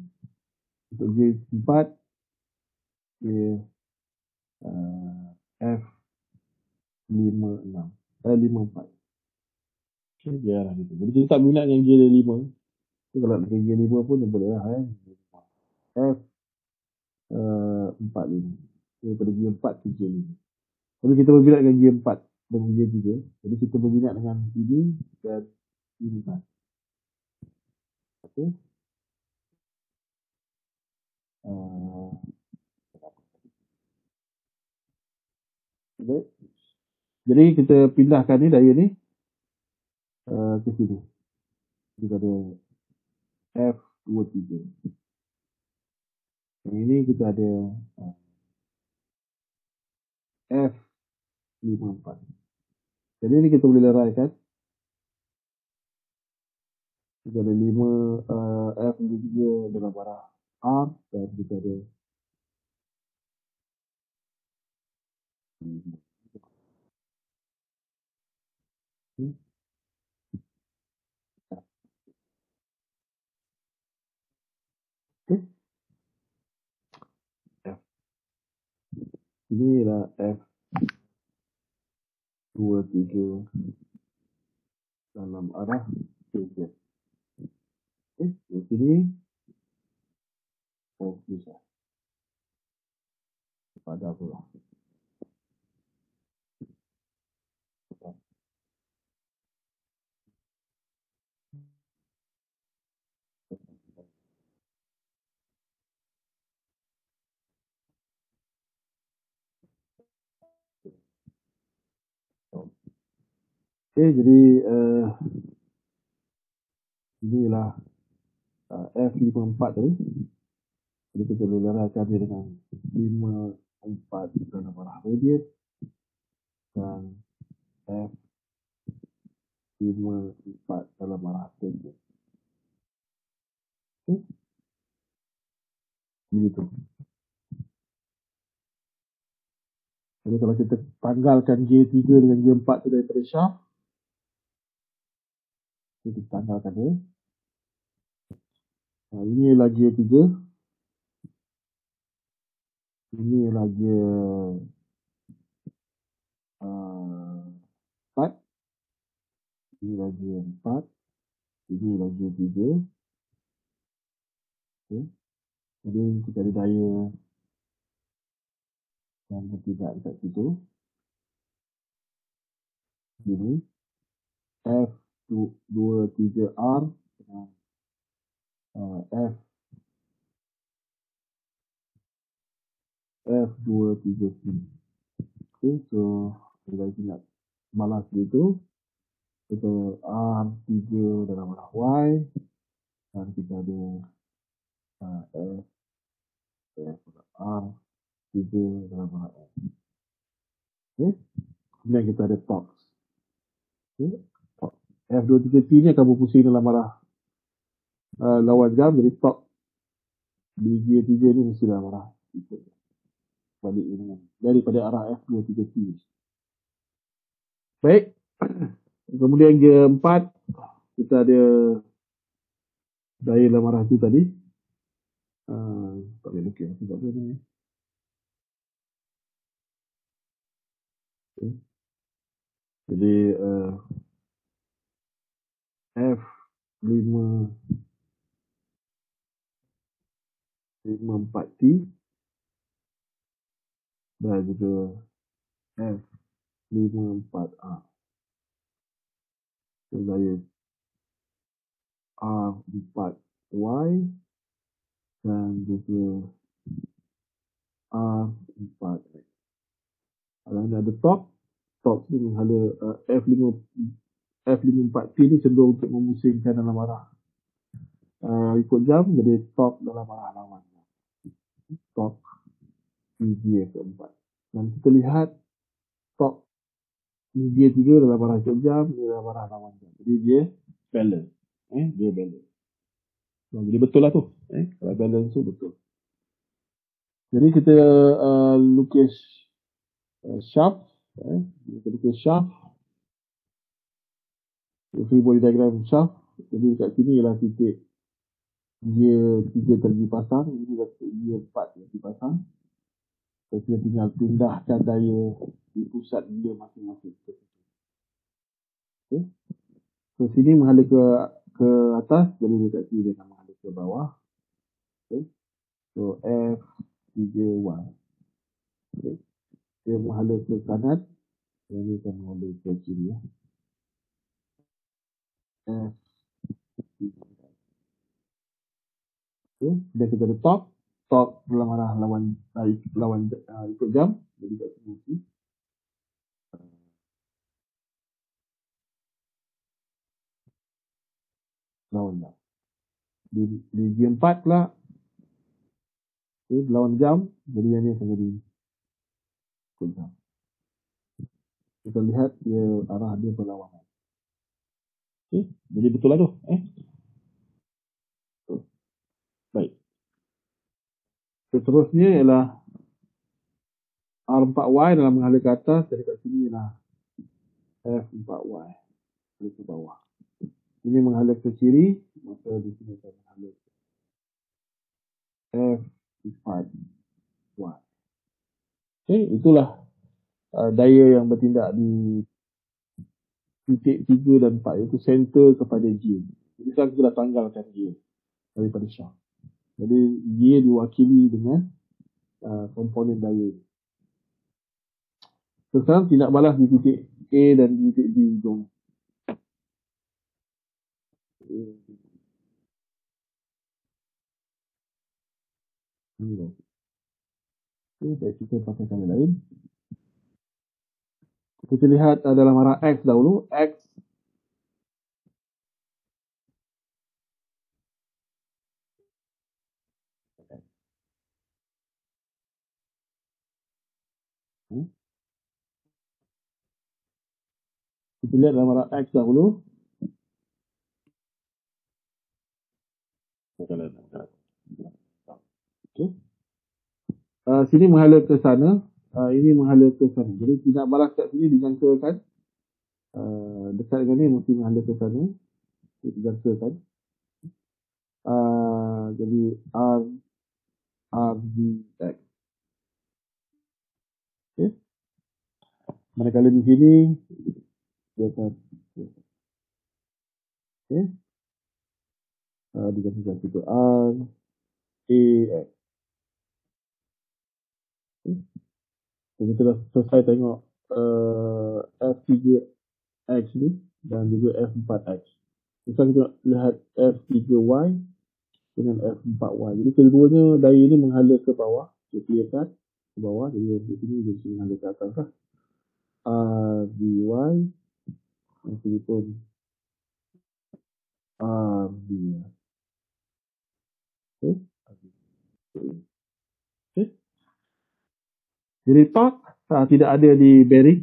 untuk gear 4, gear F56, 54. Okay, biarlah gitu. Jadi kita tak minat dengan gear 5. So, kalau nak gear 5 pun dia boleh lah. F45. Daripada gear 4 ke gear 5. Tapi kita berminat dengan gear 4 dan gear 3. Jadi kita berminat dengan ini dan ini kan. Okay. Baik. Jadi kita pindahkan ni daya ni ke sini. Kita ada F23. Yang ini kita ada F54. Jadi ni kita boleh leraikan. Kita ada 5 F53 dalam arah R dan kita ada okay. F. Ini adalah F23 dalam arah Z. Okay. Di sini bisa pada pula. Okay, jadi inilah F54 tadi. Jadi kita boleh leraikan dia dengan 54 dalam arah radius dan F54 dalam arah tangent. Okay. Begitu. Jadi kalau kita tanggalkan gear 3 dengan gear 4 tu daripada shaft, kita tanggalkan dia. Ini adalah gear 3. Ini adalah gear 4. Ini adalah gear 4. Ini adalah gear 3. Okay. Jadi kita ada daya yang bertindak dekat situ. Ini F23R dengan F23C. Okay, so kita ingat balas itu kita R3 dalam arah Y dan kita ada F R3 dalam marah F. Okay. Kemudian kita ada torque. Okay. F23T ni akan berpusing dalam arah lawan jam, jadi torque di gear 3 ni mesti dalam arah ikut balik dengan daripada arah F23T. Baik. Kemudian gear 4 kita ada daya dalam arah tu tadi. Tak boleh lukis aku tak boleh ni. Okay. Jadi F54T dan juga F54R. Daya R4Y dan juga R4X. Kalau anda ada top ni menghala F54T ni cenderung untuk memusingkan dalam arah ikut jam, jadi top dalam arah lawan. Top di gear keempat. Dan kita lihat top di gear 3 dalam arah ikut jam, dia dalam arah lawan jam. Jadi dia balance. Dia balance. Jadi betul lah tu. Kalau balance tu betul. Jadi kita lukis shaft. Kita lukis shaft. Free body diagram shaft. Jadi kat sini ialah titik gear 3 tadi dipasang. Ini adalah titik gear 4 yang dipasang. Kita tinggal pindahkan daya di pusat gear masing-masing. Okay. So sini menghala ke atas, jadi dekat sini dia akan menghala ke bawah. Okay. So F3Y. Okay. Dia menghala ke kanan, jadi dia akan menghala ke kiri. F3Y. Okay. Dan kita ada top dalam arah lawan ikut jam, jadi kat sini. Lawan jam. Di gear 4 pula, lawan jam, jadi yang ni akan jadi ikut jam. Kita lihat dia arah dia berlawanan. Okay. Jadi betul lah tu. Baik. Seterusnya ialah R4Y dalam menghala ke atas, dari kat sini ialah F4Y ke bawah. Ini menghala ke kiri, maka di sini akan menghala ke F5Y. Okay, itulah daya yang bertindak di titik 3 dan 4, iaitu center kepada gear. Jadi sekarang kita dah tanggalkan gear daripada shaft. Jadi gear diwakili dengan komponen daya. Sekarang tindak balas di titik A dan di titik B hujung. Kita pakai cara lain. Kita lihat dalam arah X dahulu. X kita lihat dalam arah X dahulu. Okay. Sini menghala ke sana. Ini menghala ke sana. Jadi tindak balas kat sini dijangkakan. Dekat dengan ni mesti menghala ke sana. Dijangkakan. Jadi R B X. Okay. Manakala di sini dia akan dijangkakan itu R A X. Jadi kita dah selesai tengok F3X ni dan juga F4X. Sekarang kita lihat F3Y dengan F4Y. Jadi keduanya daya ini menghala ke bawah. Kita lihat ke bawah. Jadi di sini dia menghala ke atas lah. RBY yang sini pun RBY. Okay. Jadi torque tidak ada di bearing.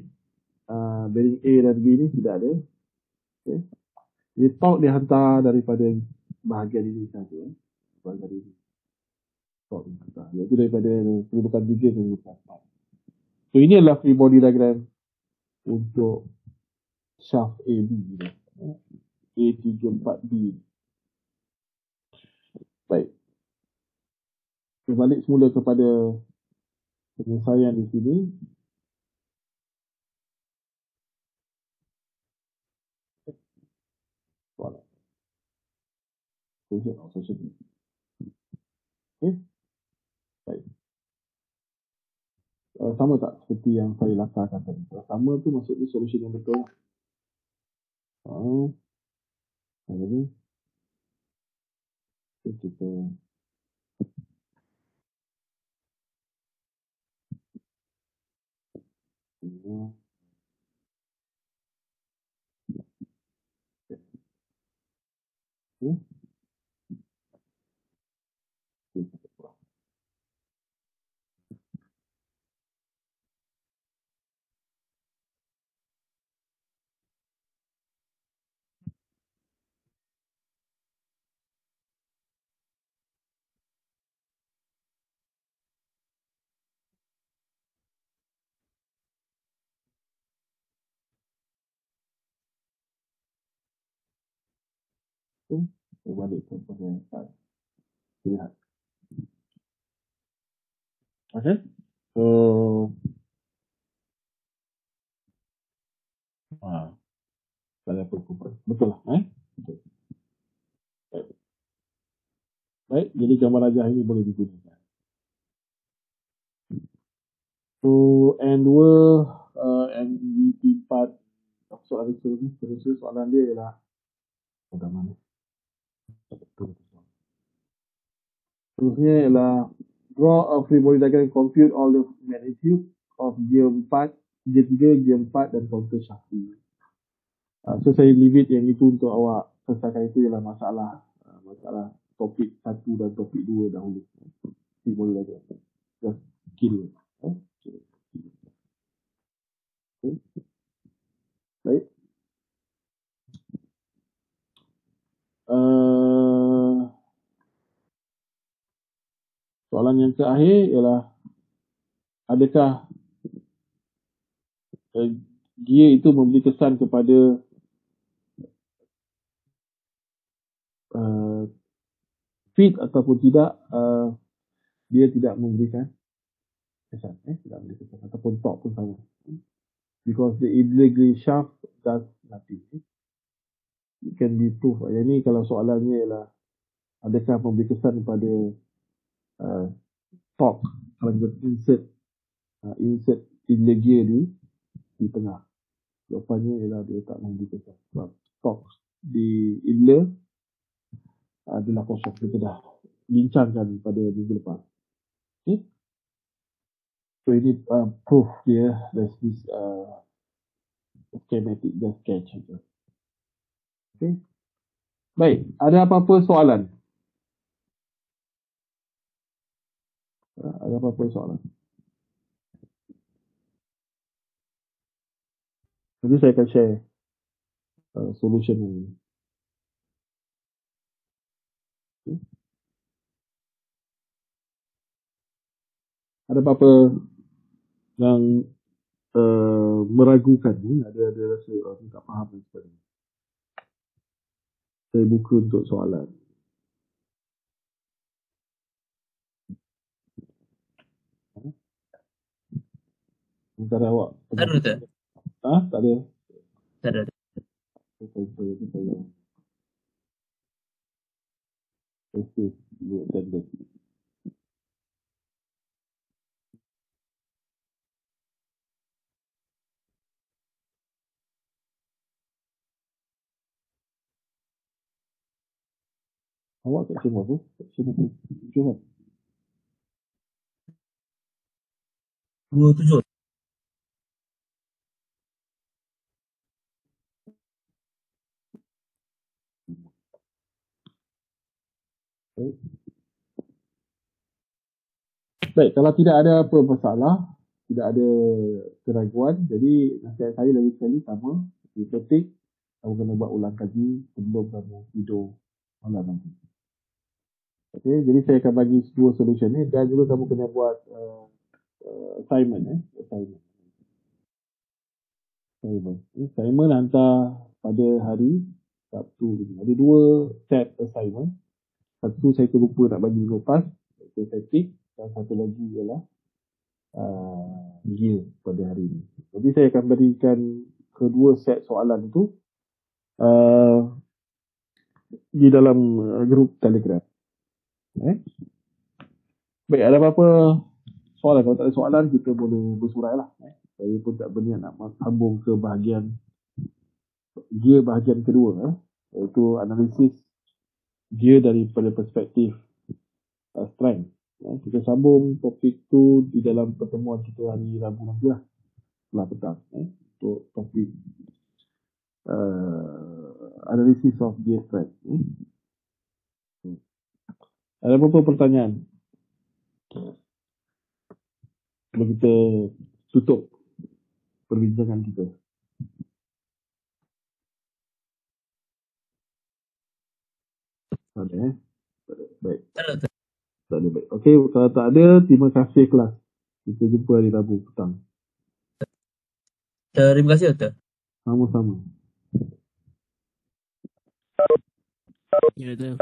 Bearing A dan B ni tidak ada. Okay. Jadi torque dihantar daripada bahagian ini saja. Bahagian ini. Torque dihantar. Iaitu daripada kedudukan 3 ke kedudukan 4. So ini adalah free body diagram untuk shaft AB. A34B. Baik. Berbalik semula kepada penyelesaian di sini. Soalan. Okay. Baik. Sama tak seperti yang saya lakarkan tadi? Sama tu maksudnya solusi yang betul. Jadi kita berbalik kepada saya. Lihat. Okay. So, saya berkumpul. Betul lah. Betul. Baik. Baik, jadi gambar rajah ini boleh digunakan. So, and were MVP part soalan ini, terus soalan dia ialah pada mana? Terusnya ialah draw a free body diagram, compute all the magnitude of gear 4, gear 3, gear 4 dan counter shaft. So saya leave it yang itu untuk awak selesaikan. Itu ialah masalah topik 1 dan topik 2 dahulu. Free body diagram. Just skill. Okay. Baik. Soalan yang terakhir ialah adakah gear itu memberi kesan kepada fit ataupun tidak. Dia tidak memberikan kesan, tidak memberi kesan, ataupun torque pun sama, because the irregular shaft does nothing. It can be proved. Yang ni kalau soalannya ialah adakah memberi kesan kepada torque kalau kita insert inlet gear di tengah. Jawapannya ialah dia tak memberi kesan sebab torque di inlet adalah kosong. Kita dah bincangkan pada minggu lepas. Okay. So ini proof dia. There's this schematic, just sketch. Okay. Baik, ada apa-apa soalan? Ada apa-apa soalan? Nanti saya akan share solution ini. Okay. Ada apa-apa yang meragukan ni? Ada rasa tak faham dan sebagainya. Saya buka untuk soalan. Sementara awak Tak ada. tak ada. Tak ada. Awak tak semua tu? Cuma 27. baik, kalau tidak ada apa masalah, tidak ada keraguan. Jadi nasihat saya lagi sekali sama, penting kamu kena buat ulang kaji sebelum kamu tidur malam nanti. Okay, jadi saya akan bagi dua solution ni dan juga kamu kena buat assignment. Assignment hantar pada hari Sabtu. Ada dua set assignment. Satu saya terlupa nak bagi lepas, itu static, dan satu lagi ialah gear pada hari ini. Jadi saya akan berikan kedua set soalan itu di dalam grup Telegram. Baik, ada apa-apa soalan? Kalau tak ada soalan, kita boleh bersurai lah. Saya pun tak berniat nak sambung ke bahagian kedua, iaitu analisis gear daripada perspektif strength. Kita sambung topik tu di dalam pertemuan kita hari Rabu nanti lah, setelah petang, untuk topik analisis of gear strength. Ada apa-apa pertanyaan? Sebelum kita tutup perbincangan kita. Ada baik. Tak ada baik. Okey, kalau tak ada, terima kasih kelas. Kita jumpa hari Rabu petang. Terima kasih, Doktor. Sama-sama. Ya, Doktor.